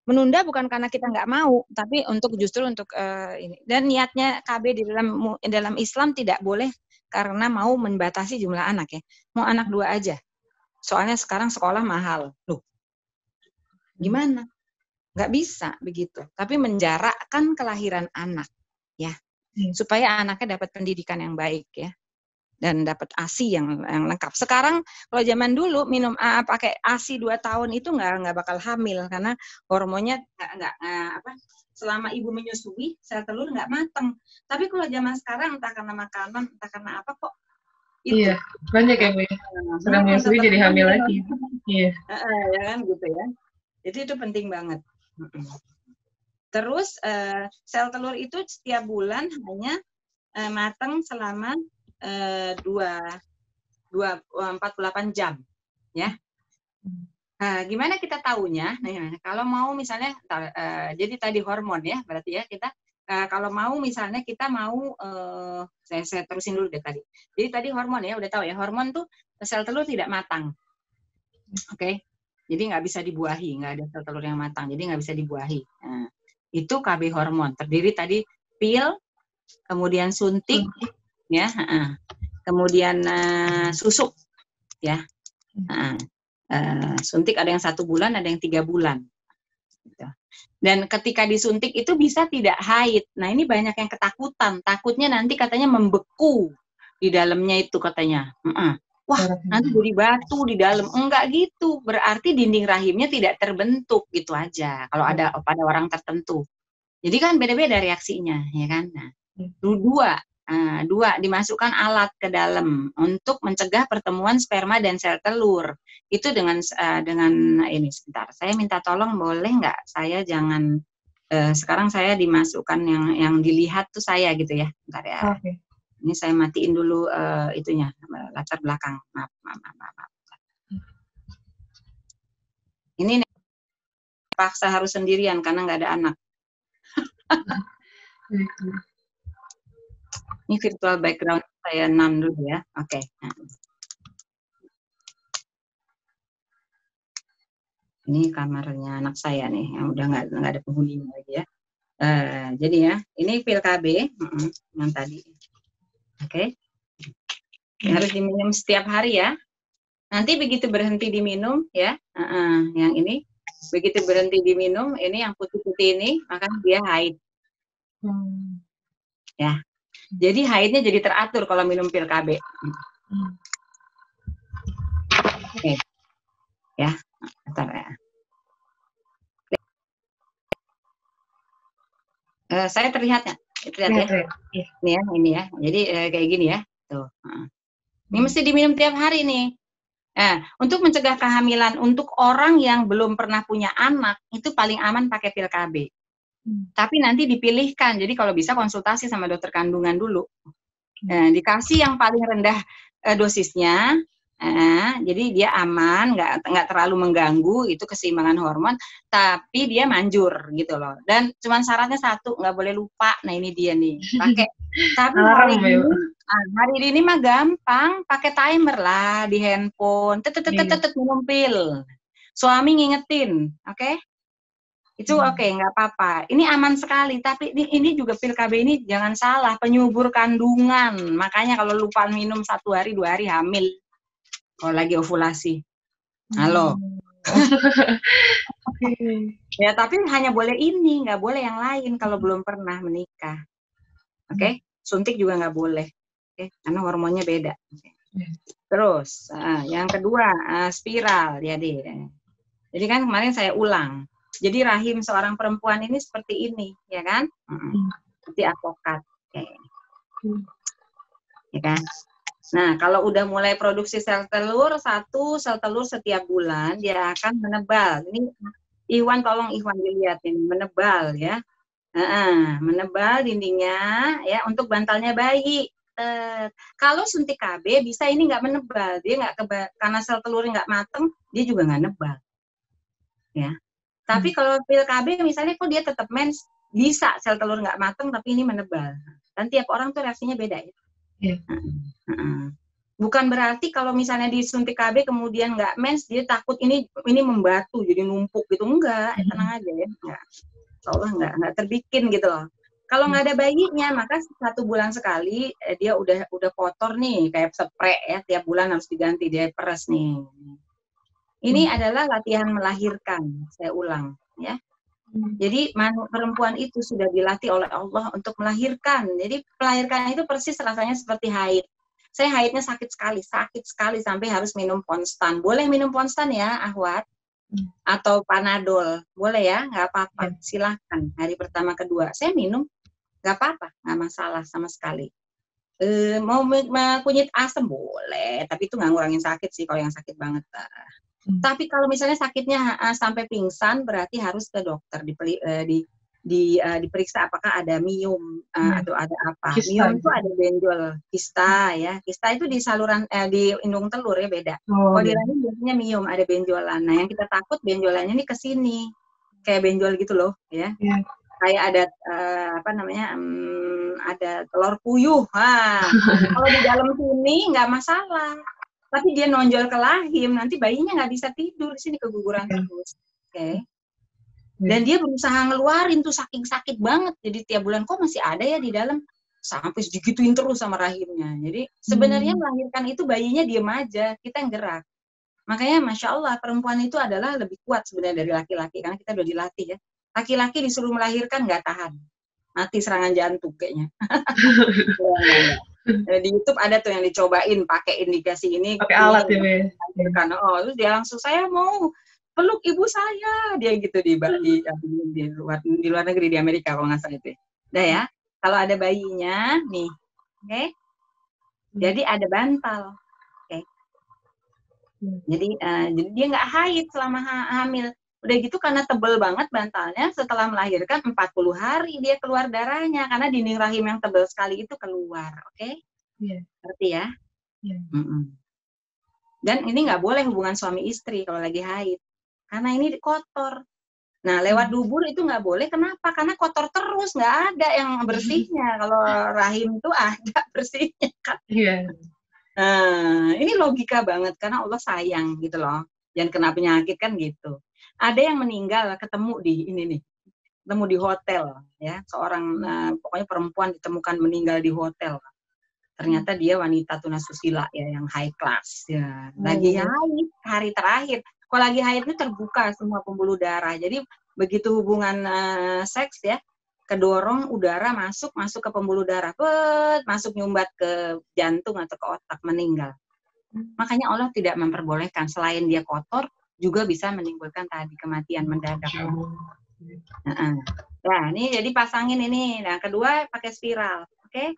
Menunda bukan karena kita nggak mau, tapi justru untuk ini. Dan niatnya KB di dalam Islam tidak boleh karena mau membatasi jumlah anak ya. Mau anak 2 aja. Soalnya sekarang sekolah mahal. Loh. Gimana? Nggak bisa begitu. Tapi menjarakkan kelahiran anak, ya, supaya anaknya dapat pendidikan yang baik, ya, dan dapat ASI yang lengkap. Sekarang kalau zaman dulu minum pakai ASI 2 tahun itu nggak bakal hamil karena hormonnya nggak selama ibu menyusui sel telur nggak mateng. Tapi kalau zaman sekarang entah karena makanan, entah karena apa kok. Iya, banyak ya Bu. Sedang menyusui jadi hamil lagi. Iya. Ya kan gitu ya. Jadi itu penting banget. Terus sel telur itu setiap bulan hanya matang selama 48 jam, ya. Nah, gimana kita tahunya? Nah, kalau mau misalnya, jadi tadi hormon ya, berarti ya kita kalau mau misalnya kita mau, saya terusin dulu deh tadi. Jadi tadi hormon ya, udah tahu ya, hormon tuh sel telur tidak matang, oke? Jadi nggak bisa dibuahi, nggak ada sel telur yang matang, jadi nggak bisa dibuahi. Nah, itu KB hormon, terdiri tadi pil, kemudian suntik, ya, kemudian susu, ya. Suntik ada yang 1 bulan, ada yang 3 bulan. Gitu. Dan ketika disuntik itu bisa tidak haid. Nah ini banyak yang ketakutan, takutnya nanti katanya membeku di dalamnya itu katanya. Wah nanti jadi batu di dalam. Enggak gitu, berarti dinding rahimnya tidak terbentuk gitu aja. Kalau ada pada orang tertentu. Jadi kan beda-beda reaksinya, ya kan? Nah, dua dimasukkan alat ke dalam untuk mencegah pertemuan sperma dan sel telur. Itu dengan ini sebentar. Saya minta tolong boleh nggak saya jangan sekarang saya dimasukkan yang dilihat tuh saya gitu ya. Bentar ya. Okay. Ini saya matiin dulu itunya latar belakang. Maaf. Ini paksa harus sendirian karena nggak ada anak. Ini virtual background saya dulu ya. Oke. Ini kamarnya anak saya nih, yang udah nggak ada penghuninya lagi ya. Jadi ya, ini pil KB yang tadi. Oke. Harus diminum setiap hari ya. Nanti begitu berhenti diminum ya, yang ini begitu berhenti diminum, ini yang putih-putih ini, maka dia haid. Ya. Jadi haidnya jadi teratur kalau minum pil KB. Oke. Ya, bentar ya. Saya terlihatnya, terlihat ya. Ini ya. Jadi kayak gini ya. Tuh. Ini mesti diminum tiap hari nih. Nah, untuk mencegah kehamilan untuk orang yang belum pernah punya anak itu paling aman pakai pil KB. Tapi nanti dipilihkan. Jadi kalau bisa konsultasi sama dokter kandungan dulu. Dikasih yang paling rendah dosisnya. Jadi dia aman, nggak terlalu mengganggu itu keseimbangan hormon, tapi dia manjur gitu loh. Dan cuman syaratnya satu, nggak boleh lupa. Nah ini dia nih, pakai. Tapi hari ini mah gampang, pakai timer lah di handphone. Minum pil. Suami ngingetin, oke? Itu oke, nggak apa-apa. Ini aman sekali, tapi ini juga pil KB ini jangan salah, penyubur kandungan. Makanya kalau lupa minum 1 hari 2 hari hamil. Kalau lagi ovulasi. Halo. Ya, tapi hanya boleh ini, nggak boleh yang lain kalau belum pernah menikah. Oke? Suntik juga nggak boleh. Oke? Karena hormonnya beda. Terus, yang kedua, spiral. Jadi kan kemarin saya ulang. Jadi rahim seorang perempuan ini seperti ini, ya kan? Seperti avokat. Ya kan? Nah, kalau udah mulai produksi sel telur, 1 sel telur setiap bulan, dia akan menebal. Ini Iwan, tolong Iwan dilihat ini, menebal ya. Menebal dindingnya ya untuk bantalnya bayi. Kalau suntik KB bisa ini nggak menebal, dia nggak karena sel telurnya nggak mateng, dia juga nggak nebal. Ya. Tapi kalau pil KB misalnya kok dia tetap mens, bisa sel telur nggak mateng tapi ini menebal. Dan tiap orang tuh reaksinya beda ya. Bukan berarti kalau misalnya disuntik KB kemudian nggak mens dia takut ini membatu jadi numpuk gitu, enggak, tenang aja ya, enggak. Allah nggak terbikin gitu loh. Kalau nggak ada bayinya maka 1 bulan sekali dia udah kotor nih kayak spray ya, tiap bulan harus diganti, dia peres nih. Ini adalah latihan melahirkan, saya ulang ya. Jadi perempuan itu sudah dilatih oleh Allah untuk melahirkan. Jadi melahirkan itu persis rasanya seperti haid. Saya haidnya sakit sekali sampai harus minum Ponstan. Boleh minum Ponstan ya, Ahwat? Atau Panadol, boleh ya? Nggak apa-apa, silahkan. Hari pertama, kedua, saya minum, nggak apa-apa, nggak masalah sama sekali. Mau kunyit asam boleh, tapi itu nggak ngurangin sakit sih kalau yang sakit banget. Tapi kalau misalnya sakitnya sampai pingsan, berarti harus ke dokter diperiksa apakah ada miom atau ada apa. Kista, miom itu gitu. ada benjol, kista ya. Kista itu di saluran di indung telur ya, beda. Oh, Kalau di rahim biasanya miom, ada benjolan. Nah, yang kita takut benjolannya ini ke sini. Kayak benjol gitu loh, ya. Kayak ada ada telur puyuh. Kalau di dalam sini nggak masalah. Tapi dia nonjol ke rahim, nanti bayinya nggak bisa tidur, di sini keguguran terus. Oke. Dan dia berusaha ngeluarin tuh saking sakit banget. Jadi tiap bulan kok masih ada ya di dalam, sampai digituin terus sama rahimnya. Jadi sebenarnya melahirkan itu bayinya diem aja, kita yang gerak. Makanya Masya Allah perempuan itu adalah lebih kuat sebenarnya dari laki-laki, karena kita udah dilatih ya. Laki-laki disuruh melahirkan nggak tahan, mati serangan jantung kayaknya. Di YouTube ada tuh yang dicobain pakai indikasi ini, pakai alat ya, terus dia langsung, saya mau peluk ibu saya, dia gitu di luar negeri, di Amerika kalau nggak salah itu. Udah ya, kalau ada bayinya nih, oke? Jadi ada bantal, oke? Jadi dia nggak haid selama hamil. Udah gitu karena tebel banget bantalnya, setelah melahirkan 40 hari dia keluar darahnya, karena dinding rahim yang tebel sekali itu keluar, oke? Ngerti ya? Dan ini nggak boleh hubungan suami istri kalau lagi haid, karena ini kotor. Nah, lewat dubur itu nggak boleh, kenapa? Karena kotor terus, nggak ada yang bersihnya. Kalau rahim itu ada bersihnya kan? Nah, ini logika banget, karena Allah sayang gitu loh. Jangan kena penyakit kan gitu. Ada yang meninggal ketemu di ini nih, ketemu di hotel ya, seorang pokoknya perempuan ditemukan meninggal di hotel. Ternyata dia wanita tunasusila ya, yang high class ya. Lagi haid hari terakhir. Kalau lagi haid itu terbuka semua pembuluh darah. Jadi begitu hubungan seks ya, kedorong udara masuk ke pembuluh darah, masuk nyumbat ke jantung atau ke otak, meninggal. Makanya Allah tidak memperbolehkan, selain dia kotor juga bisa menimbulkan tadi kematian mendadak. Nah, ini jadi pasangin ini. Nah, kedua pakai spiral, oke?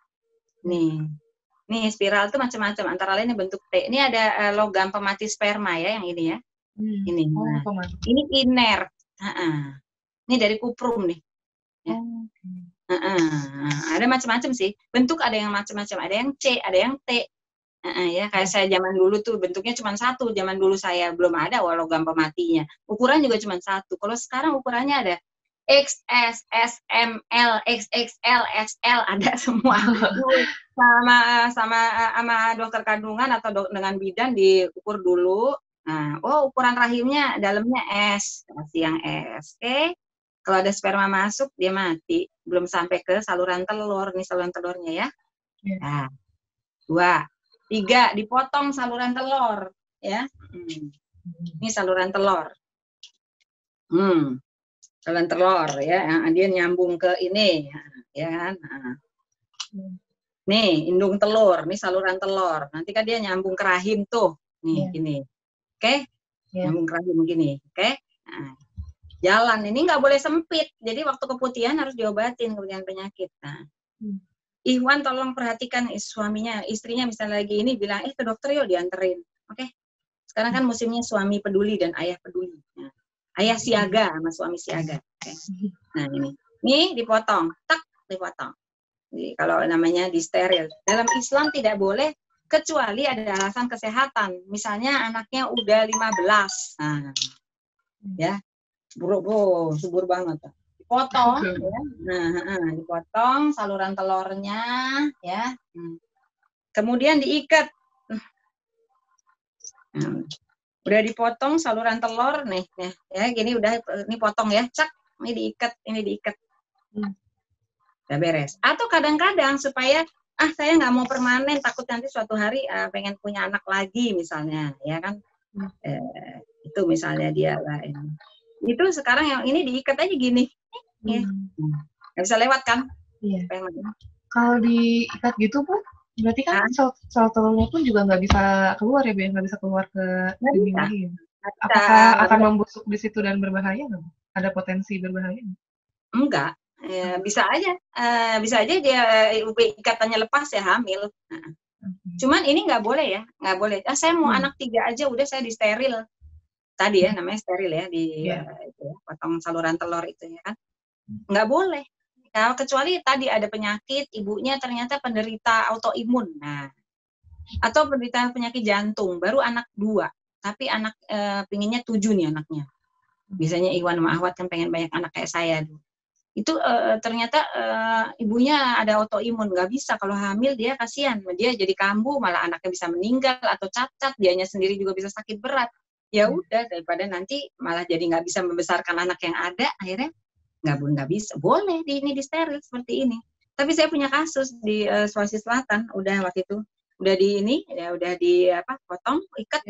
Nih spiral itu macam-macam, antara lain bentuk T. Ini ada logam pemati sperma ya, yang ini ya. Ini. Nah, ini inert. Ini dari kuprum nih. Ya. Ada macam-macam sih. Bentuk ada yang macam-macam. Ada yang C, ada yang T. Ya, kayak saya zaman dulu tuh bentuknya cuma satu. Zaman dulu saya belum ada logam pematinya. Ukuran juga cuma satu. Kalau sekarang ukurannya ada XS, SML, XXL, XL, ada semua. sama dokter kandungan atau dengan bidan diukur dulu. Nah, ukuran rahimnya dalamnya S, kasih yang S, oke? Kalau ada sperma masuk dia mati, belum sampai ke saluran telur. Nih saluran telurnya ya. Nah, 2, 3 dipotong saluran telur, ya. Ini saluran telur. Saluran telur ya, dia nyambung ke ini, ya kan? Nih, indung telur, nih saluran telur. Nanti kan dia nyambung ke rahim tuh. Nih, gini. Oke? Nyambung ke rahim begini, oke? Nah, jalan ini nggak boleh sempit. Jadi waktu keputihan harus diobatin keputihan penyakit. Nah, Ikhwan tolong perhatikan suaminya, istrinya misalnya lagi ini bilang, ke dokter yuk dianterin. Oke? Sekarang kan musimnya suami peduli dan ayah peduli. Nah, ayah siaga sama suami siaga. Okay. Nah ini dipotong, tak dipotong. Jadi, kalau namanya di steril. Dalam Islam tidak boleh kecuali ada alasan kesehatan. Misalnya anaknya udah 15. Nah, ya, subur banget. Dipotong, ya. Nah, dipotong saluran telurnya, ya. Kemudian diikat. Udah dipotong saluran telur nih, ya, gini udah, ini potong ya, cak, ini diikat. Udah beres. Atau kadang-kadang supaya saya nggak mau permanen, takut nanti suatu hari pengen punya anak lagi misalnya, ya kan? Itu misalnya dia lah ini. Itu sekarang yang ini diikat aja gini. Ya. Nggak bisa lewat kan? Iya. Kalau diikat gitu Bu, berarti kan sel telurnya pun juga nggak bisa keluar ya, nggak bisa keluar ke dinding lagi ya? Apakah akan membusuk di situ dan berbahaya nggak? Ada potensi berbahaya nggak? Enggak, bisa aja dia ikatannya lepas ya hamil. Nah. Cuman ini nggak boleh ya, nggak boleh. Saya mau anak 3 aja, udah saya disteril. Tadi ya namanya steril ya potong saluran telur itu ya kan. Nggak boleh. Kalau kecuali tadi ada penyakit, ibunya ternyata penderita autoimun. Nah, atau penderita penyakit jantung, baru anak 2. Tapi anak pinginnya 7 nih anaknya. Biasanya Iwan sama Ahwat kan pengen banyak anak kayak saya. Itu ternyata ibunya ada autoimun, nggak bisa. Kalau hamil dia kasihan. Dia jadi kambuh, malah anaknya bisa meninggal atau cacat, dianya sendiri juga bisa sakit berat. Ya udah, daripada nanti malah jadi nggak bisa membesarkan anak yang ada, akhirnya nggak bisa. Boleh ini di steril seperti ini. Tapi saya punya kasus di Sulawesi Selatan, udah waktu itu udah potong, ikat,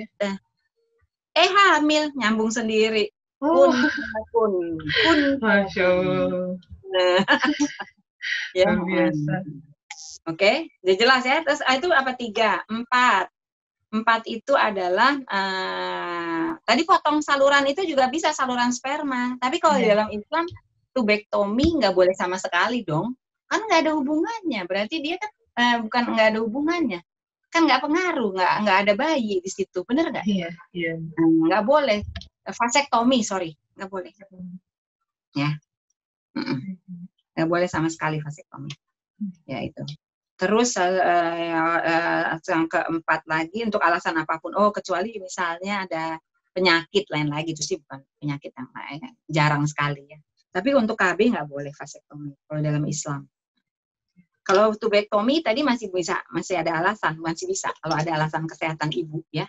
hamil, nyambung sendiri. Kun. Masya Allah. Ya, biasa. Oke, udah jelas ya. Terus itu apa 3, 4. 4 itu adalah tadi potong saluran itu juga bisa saluran sperma. Tapi kalau di dalam Islam tubektomi nggak boleh sama sekali dong. Kan nggak ada hubungannya. Berarti dia kan bukan nggak ada hubungannya. Kan nggak pengaruh, nggak ada bayi di situ. Bener nggak? Iya. Nggak boleh. Vasektomi, nggak boleh. Ya. Nggak boleh sama sekali vasektomi. Ya itu. Terus yang keempat lagi untuk alasan apapun, kecuali misalnya ada penyakit lain lagi, itu sih bukan penyakit yang lain, jarang sekali ya. Tapi untuk KB nggak boleh vasektomi kalau dalam Islam. Kalau tubektomi tadi masih ada alasan, masih bisa kalau ada alasan kesehatan ibu ya.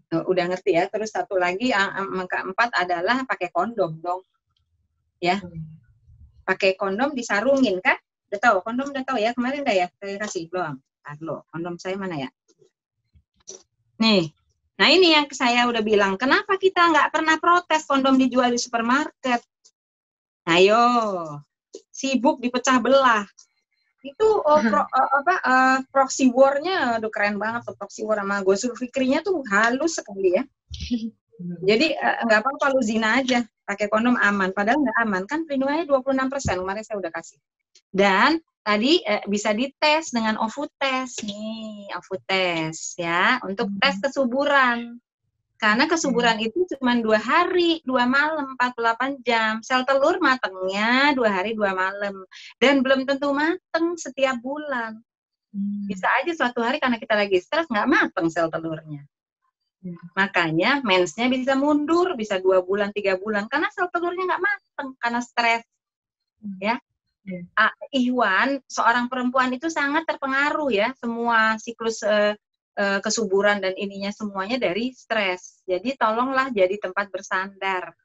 Udah ngerti ya. Terus satu lagi yang keempat adalah pakai kondom dong. Ya. Pakai kondom disarungin kan? Udah tahu, kondom udah tahu ya, kemarin udah ya, saya kasih belum? Kondom saya mana ya? Nih, nah ini yang saya udah bilang, kenapa kita nggak pernah protes kondom dijual di supermarket? Ayo, sibuk dipecah belah. Itu proxy war-nya udah keren banget tuh, proxy war sama Gosur Fikrinya tuh halus sekali ya. Jadi nggak apa-apa lu zina aja, pakai kondom aman, padahal nggak aman kan, perlindungannya 26%, kemarin saya udah kasih. Dan tadi bisa dites dengan OVU-tes nih, OVU-tes ya, untuk tes kesuburan. Karena kesuburan itu cuma 2 hari, 2 malam, 48 jam. Sel telur matangnya 2 hari, 2 malam. Dan belum tentu mateng setiap bulan. Bisa aja suatu hari karena kita lagi stres nggak mateng sel telurnya. Makanya mensnya bisa mundur, bisa 2 bulan, 3 bulan. Karena sel telurnya nggak mateng, karena stres. Ya. Ihwan, seorang perempuan itu sangat terpengaruh ya, semua siklus kesuburan dan ininya semuanya dari stres. Jadi tolonglah jadi tempat bersandar.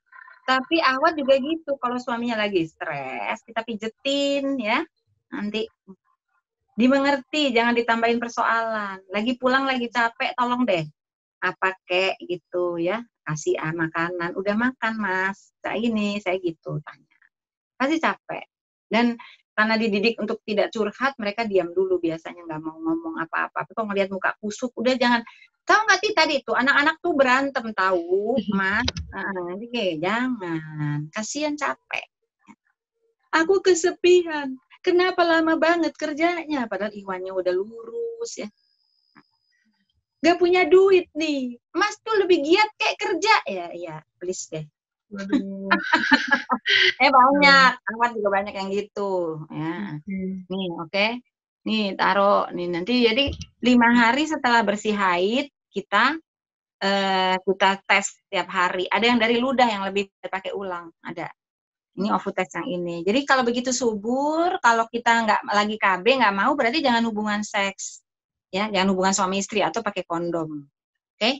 Tapi Ahwat juga gitu, kalau suaminya lagi stres, kita pijetin ya, nanti dimengerti, jangan ditambahin persoalan. Lagi pulang lagi capek, tolong deh, apa kek gitu ya, kasih makanan. Udah makan mas, saya gitu tanya. Pasti capek. Dan karena dididik untuk tidak curhat, mereka diam dulu biasanya, nggak mau ngomong apa-apa. Tapi kalau ngelihat muka kusut, udah jangan. Tahu nggak sih tadi tuh anak-anak tuh berantem tahu, mas. Nanti jangan, kasihan capek. Aku kesepian. Kenapa lama banget kerjanya? Padahal Iwannya udah lurus ya. Gak punya duit nih. Mas tuh lebih giat kayak kerja ya, please deh. Banyak, Ahmad juga banyak yang gitu ya. Nih, oke. Nih, taruh nih nanti jadi 5 hari setelah bersih haid kita tes tiap hari. Ada yang dari ludah yang lebih pakai ulang, ada. Ini OVU tes yang ini. Jadi kalau begitu subur, kalau kita nggak lagi KB nggak mau, berarti jangan hubungan seks, ya, jangan hubungan suami istri atau pakai kondom, oke?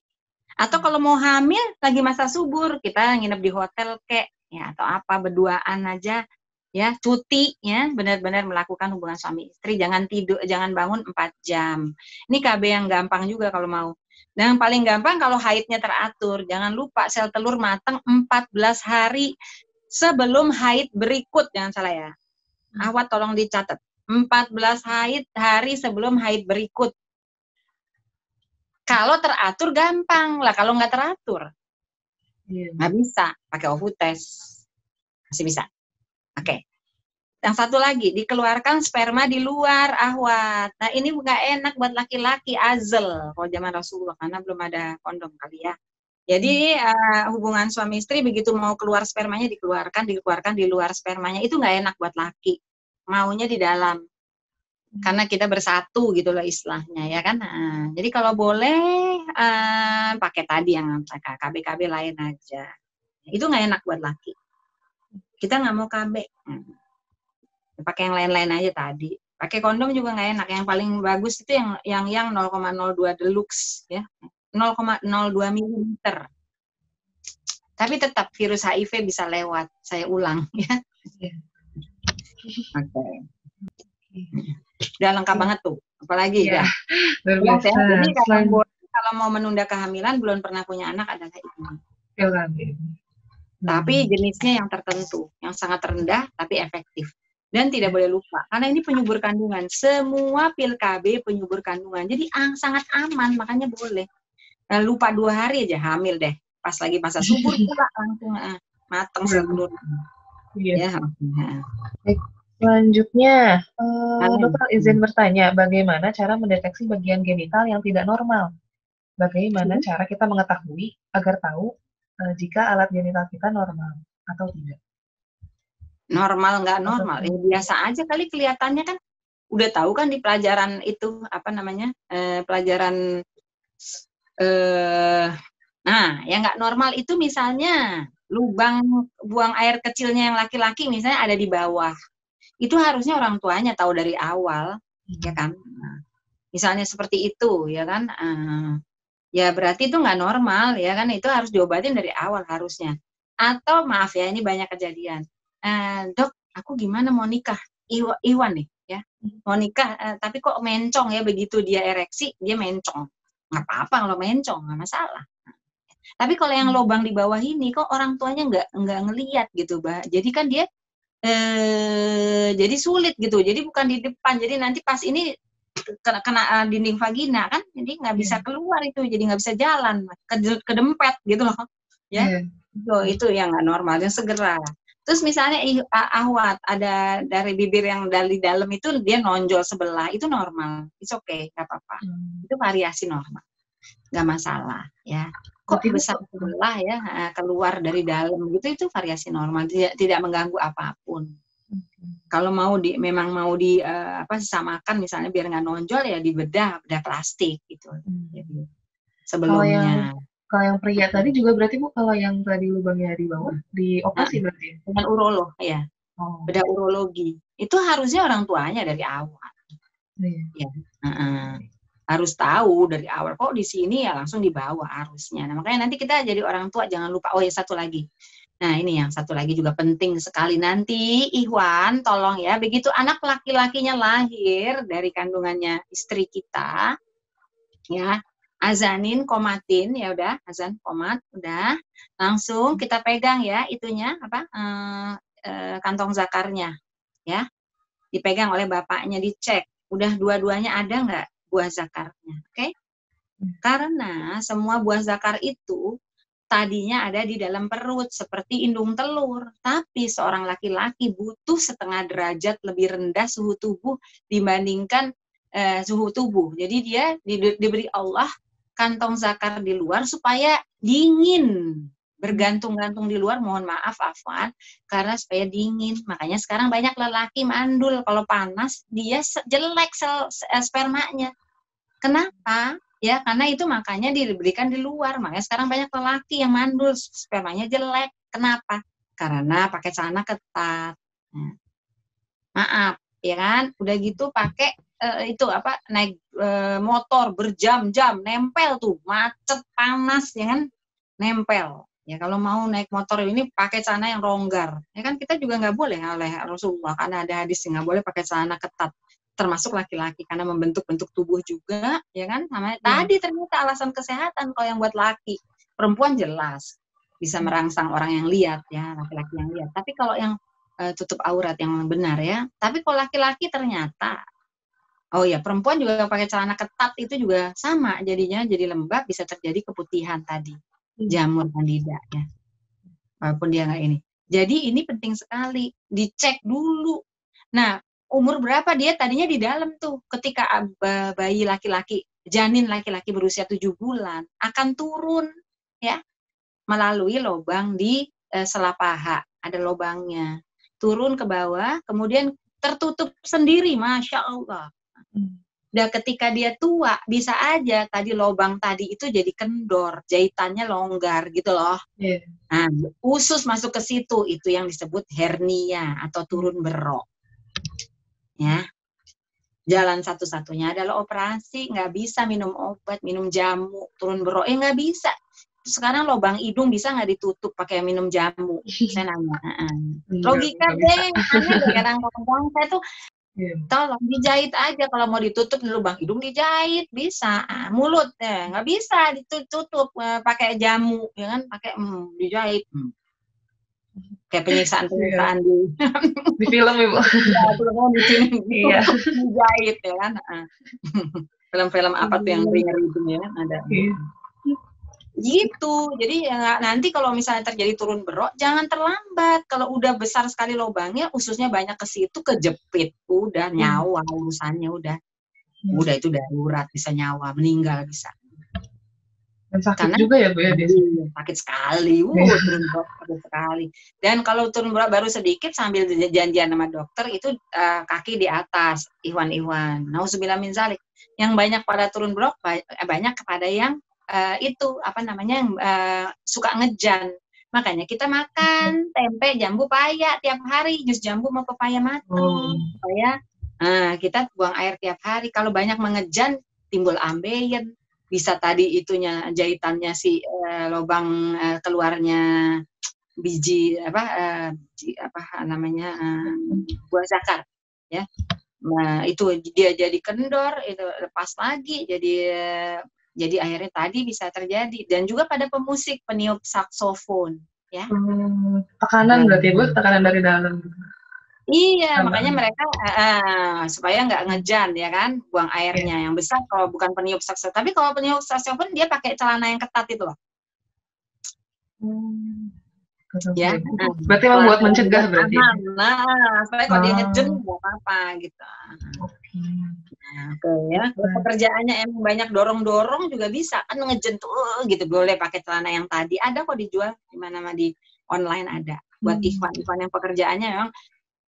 Atau kalau mau hamil lagi masa subur, kita nginep di hotel kek, ya atau apa berduaan aja, ya, cuti ya, benar-benar melakukan hubungan suami istri, jangan tidur, jangan bangun 4 jam. Ini KB yang gampang juga kalau mau. Dan yang paling gampang kalau haidnya teratur, jangan lupa sel telur matang 14 hari sebelum haid berikut, jangan salah ya. Ahwat tolong dicatat. 14 hari sebelum haid berikut. Kalau teratur gampang lah, kalau nggak teratur nggak bisa, pakai OVU test. Masih bisa. Oke. Yang satu lagi, dikeluarkan sperma di luar, Ahwat. Nah, ini nggak enak buat laki-laki, azel. Kalau zaman Rasulullah, karena belum ada kondom kali ya. Jadi hubungan suami istri begitu mau keluar spermanya dikeluarkan di luar spermanya. Itu nggak enak buat laki. Maunya di dalam. Karena kita bersatu gitu loh istilahnya ya kan. Nah, jadi kalau boleh pakai tadi yang KB-KB lain aja. Itu nggak enak buat laki. Kita nggak mau KB. Pakai yang lain-lain aja tadi. Pakai kondom juga nggak enak. Yang paling bagus itu yang 0,02 deluxe ya. 0,02 mm. Tapi tetap virus HIV bisa lewat. Saya ulang ya. Oke. Udah lengkap banget tuh. Apalagi ya. Jadi kalau mau menunda kehamilan belum pernah punya anak adalah ini. Tapi jenisnya yang tertentu, yang sangat rendah tapi efektif. Dan tidak boleh lupa, karena ini penyubur kandungan. Semua pil KB penyubur kandungan. Jadi sangat aman, makanya boleh. Lupa 2 hari aja hamil deh. Pas lagi masa subur pula langsung matang sebelum. Ya. Selanjutnya, dokter izin bertanya, bagaimana cara mendeteksi bagian genital yang tidak normal? Bagaimana cara kita mengetahui agar tahu jika alat genital kita normal atau tidak? Normal nggak normal, ya biasa aja kali kelihatannya kan. Udah tahu kan di pelajaran itu apa namanya pelajaran nah yang nggak normal itu misalnya lubang buang air kecilnya yang laki-laki misalnya ada di bawah. Itu harusnya orang tuanya tahu dari awal, ya kan? Nah, misalnya seperti itu, ya kan? Ya berarti itu nggak normal, ya kan? Itu harus diobatin dari awal harusnya. Atau maaf ya, ini banyak kejadian. Dok, aku gimana mau nikah? Iwan nih, ya. Mau nikah, tapi kok mencong ya begitu dia ereksi, dia mencong. Nggak apa-apa kalau mencong, nggak masalah. Tapi kalau yang lubang di bawah ini, kok orang tuanya nggak ngelihat gitu, Mbak. Jadi kan dia jadi sulit gitu, jadi bukan di depan, jadi nanti pas ini kena dinding vagina kan, jadi nggak bisa keluar itu, jadi nggak bisa jalan, kedempet gitu loh, ya. Itu yang nggak normal, yang segera. Terus misalnya Ahwat ada dari bibir yang dari dalam itu dia nonjol sebelah, itu normal, it's okay, nggak apa-apa, itu variasi normal, nggak masalah, ya. Kok besar sebelah ya keluar dari dalam gitu, itu variasi normal, tidak mengganggu apapun. Kalau memang mau disamakan misalnya biar nggak nonjol ya bedah plastik gitu. Jadi, sebelumnya. Kalau yang pria tadi juga berarti Bu, kalau yang tadi lubangnya di bawah dioperasi berarti? Dengan urolog ya. Bedah urologi. Itu harusnya orang tuanya dari awal. Ya. Harus tahu dari awal, kok di sini ya langsung dibawa harusnya. Nah, makanya nanti kita jadi orang tua jangan lupa. Oh ya, satu lagi. Nah, ini yang satu lagi juga penting sekali nanti, Ikhwan, tolong ya, begitu anak laki-lakinya lahir dari kandungannya istri kita, ya, azanin, komatin, ya udah, azan, komat, udah, langsung kita pegang ya, itunya, kantong zakarnya, ya, dipegang oleh bapaknya, dicek, udah dua-duanya ada nggak buah zakarnya, oke? Karena semua buah zakar itu tadinya ada di dalam perut seperti indung telur, tapi seorang laki-laki butuh 0,5 derajat lebih rendah suhu tubuh dibandingkan suhu tubuh. Jadi dia diberi Allah kantong zakar di luar supaya dingin, bergantung-gantung di luar. Mohon maaf Afwan, karena supaya dingin. Makanya sekarang banyak lelaki mandul, kalau panas dia jelek spermanya. Kenapa? Ya, karena itu makanya diberikan di luar. Makanya sekarang banyak lelaki yang mandul, spermanya jelek. Kenapa? Karena pakai celana ketat. Maaf, ya kan? Udah gitu pakai naik motor berjam-jam, nempel tuh, macet, panas, ya kan? Nempel, Ya kalau mau naik motor ini pakai celana yang longgar. Ya kan kita juga nggak boleh oleh Rasulullah karena ada hadis nggak boleh pakai celana ketat. Termasuk laki-laki karena membentuk-bentuk tubuh juga, ya kan? Namanya tadi ternyata alasan kesehatan kalau yang buat laki. Perempuan jelas bisa merangsang orang yang lihat ya, laki-laki yang lihat. Tapi kalau yang tutup aurat yang benar ya. Tapi kalau laki-laki ternyata oh ya, perempuan juga pakai celana ketat itu juga sama jadinya jadi lembab bisa terjadi keputihan tadi. Jamur kandida ya. Walaupun dia nggak ini. Jadi ini penting sekali dicek dulu. Nah, umur berapa dia tadinya di dalam tuh ketika bayi laki-laki, janin laki-laki berusia 7 bulan akan turun ya melalui lubang di sela paha, ada lubangnya. Turun ke bawah, kemudian tertutup sendiri, Masya Allah. Dan ketika dia tua, bisa aja tadi lubang tadi itu jadi kendor, jahitannya longgar gitu loh. Yeah. Nah, usus masuk ke situ, itu yang disebut hernia atau turun berok. Ya, jalan satu-satunya adalah operasi, nggak bisa minum obat, minum jamu, turun berok, nggak bisa. Sekarang lubang hidung bisa nggak ditutup pakai minum jamu? Saya nanya. Logika deh, aneh deh kadang-kadang saya tuh. Tolong dijahit aja kalau mau ditutup lubang hidung dijahit bisa, mulut nggak bisa ditutup pakai jamu ya kan pakai dijahit kayak penyiksaan di film Ibu. Di sini dijahit ya kan film-film apa tuh yang ngeri-ngeri itu ya ada gitu. Jadi ya, nanti kalau misalnya terjadi turun berok jangan terlambat. Kalau udah besar sekali lubangnya, ususnya banyak ke situ kejepit, udah nyawa urusannya udah itu darurat, bisa nyawa, meninggal bisa. Dan sakit juga ya Bu ya biasanya. Sakit sekali, turun berok sakit sekali. Dan kalau turun berok baru sedikit sambil janjian sama dokter itu kaki di atas, Iwan. Nauzubillah min zalik. Yang banyak pada turun berok banyak kepada yang itu apa namanya suka ngejan. Makanya kita makan tempe jambu paya tiap hari, jus jambu sama pepaya matang supaya kita buang air tiap hari. Kalau banyak mengejan timbul ambeien, bisa tadi itunya jahitannya si lubang keluarnya biji apa namanya buah zakar ya. Nah, itu dia jadi kendor, itu lepas lagi jadi akhirnya tadi bisa terjadi. Dan juga pada pemusik, peniup saksofon ya. Tekanan berarti Bu, tekanan dari dalam. Iya, makanya mereka supaya nggak ngejan ya kan, buang airnya yang besar kalau bukan peniup saksofon. Tapi kalau peniup saksofon dia pakai celana yang ketat itu loh. Ya, berarti memang buat mencegah berarti. Nah, supaya kalau dia ngejen nggak apa-apa gitu. Ya, pekerjaannya emang banyak dorong-dorong juga bisa kan ngejen tuh gitu, boleh pakai celana yang tadi ada kok dijual di mana-mana di online ada buat Ivan yang pekerjaannya memang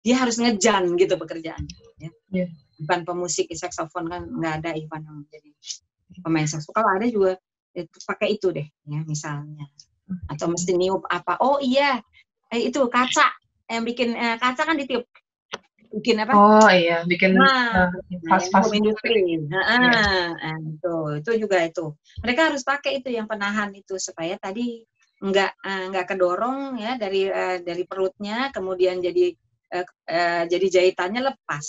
dia harus ngejan gitu pekerjaannya ya. Bukan pemusik saksofon kan nggak ada Ivan yang jadi pemain saksofon. Kalau ada juga pakai itu deh ya misalnya. Atau mesti niup apa? Oh iya, itu kaca yang bikin kaca kan ditiup, bikin apa? Oh iya, bikin fast industri. Itu juga itu. Mereka harus pakai itu yang penahan itu supaya tadi nggak kedorong ya dari perutnya, kemudian jadi jahitannya lepas.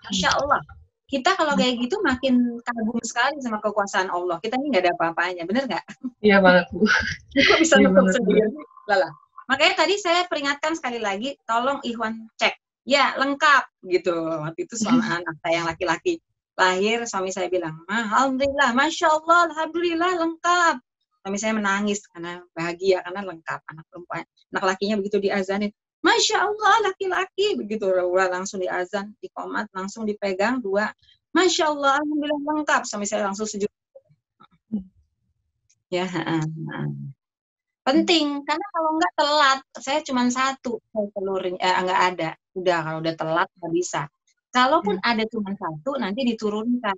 Masya Allah. Kita kalau kayak gitu makin kagum sekali sama kekuasaan Allah. Kita ini nggak ada apa-apanya, bener nggak? Iya banget Bu. Kok bisa nutup sendiri? Lala. Makanya tadi saya peringatkan sekali lagi, tolong Ikhwan cek. Ya, lengkap gitu. Waktu itu suami anak saya yang laki-laki lahir, suami saya bilang, alhamdulillah, Masya Allah, alhamdulillah lengkap. Suami saya menangis karena bahagia, karena lengkap. Anak perempuan, anak lakinya begitu diazanin, Masya Allah, laki-laki. Begitu, langsung diazan, dikomat, langsung dipegang, 2. Masya Allah, alhamdulillah lengkap. Suami saya langsung sujud. Ya, penting, karena kalau nggak telat, saya cuma 1 telurnya, nggak ada. Udah, kalau udah telat nggak bisa. Kalaupun ada cuma 1, nanti diturunkan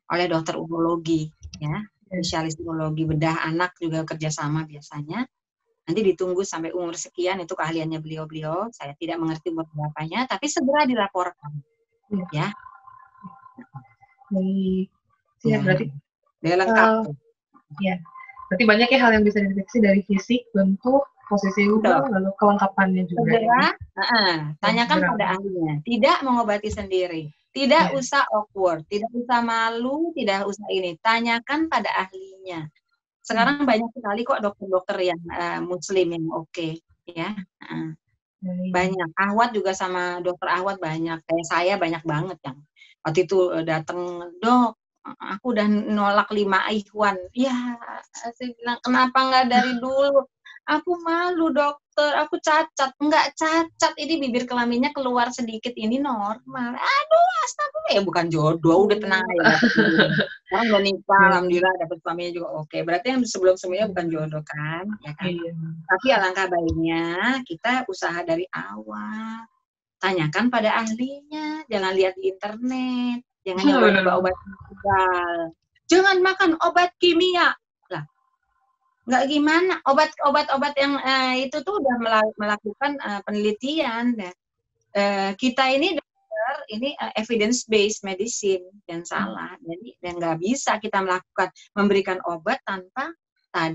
oleh dokter urologi, ya, spesialis urologi bedah anak juga kerjasama biasanya. Nanti ditunggu sampai umur sekian, itu keahliannya beliau-beliau. Saya tidak mengerti umur berapanya, tapi segera dilaporkan, ya. Baik, berarti dia lengkap. Ya. Berarti banyak ya hal yang bisa dideteksi dari fisik, bentuk, posisi tubuh, lalu kelengkapannya juga. Segera, Ya. tanyakan Segera. pada ahlinya. Tidak mengobati sendiri. Tidak Ya. usah awkward, tidak usah malu, tidak usah ini. Tanyakan pada ahlinya. Sekarang banyak sekali kok dokter-dokter yang muslim yang oke, ya. Banyak. Ahwat juga sama dokter Ahwat banyak. Kayak saya banyak banget yang waktu itu datang, dok, aku udah nolak 5 ikhwan. Ya, saya bilang kenapa nggak dari dulu? Aku malu dokter, aku cacat. Enggak cacat, ini bibir kelaminnya keluar sedikit, ini normal. Aduh, astagfirullah, ya bukan jodoh, udah tenang aja. Sekarang udah nikah, alhamdulillah dapet suaminya juga oke. Berarti yang sebelum-sebelumnya bukan jodoh kan, ya kan? Iya. Tapi alangkah baiknya kita usaha dari awal. Tanyakan pada ahlinya, jangan lihat di internet, jangan nyoba-nyoba obat natural. Jangan makan obat kimia. Lah, nggak gimana, obat-obat yang itu tuh udah melakukan penelitian. Kita ini dokter, ini evidence based medicine, dan salah. Jadi nggak bisa kita memberikan obat tanpa tadi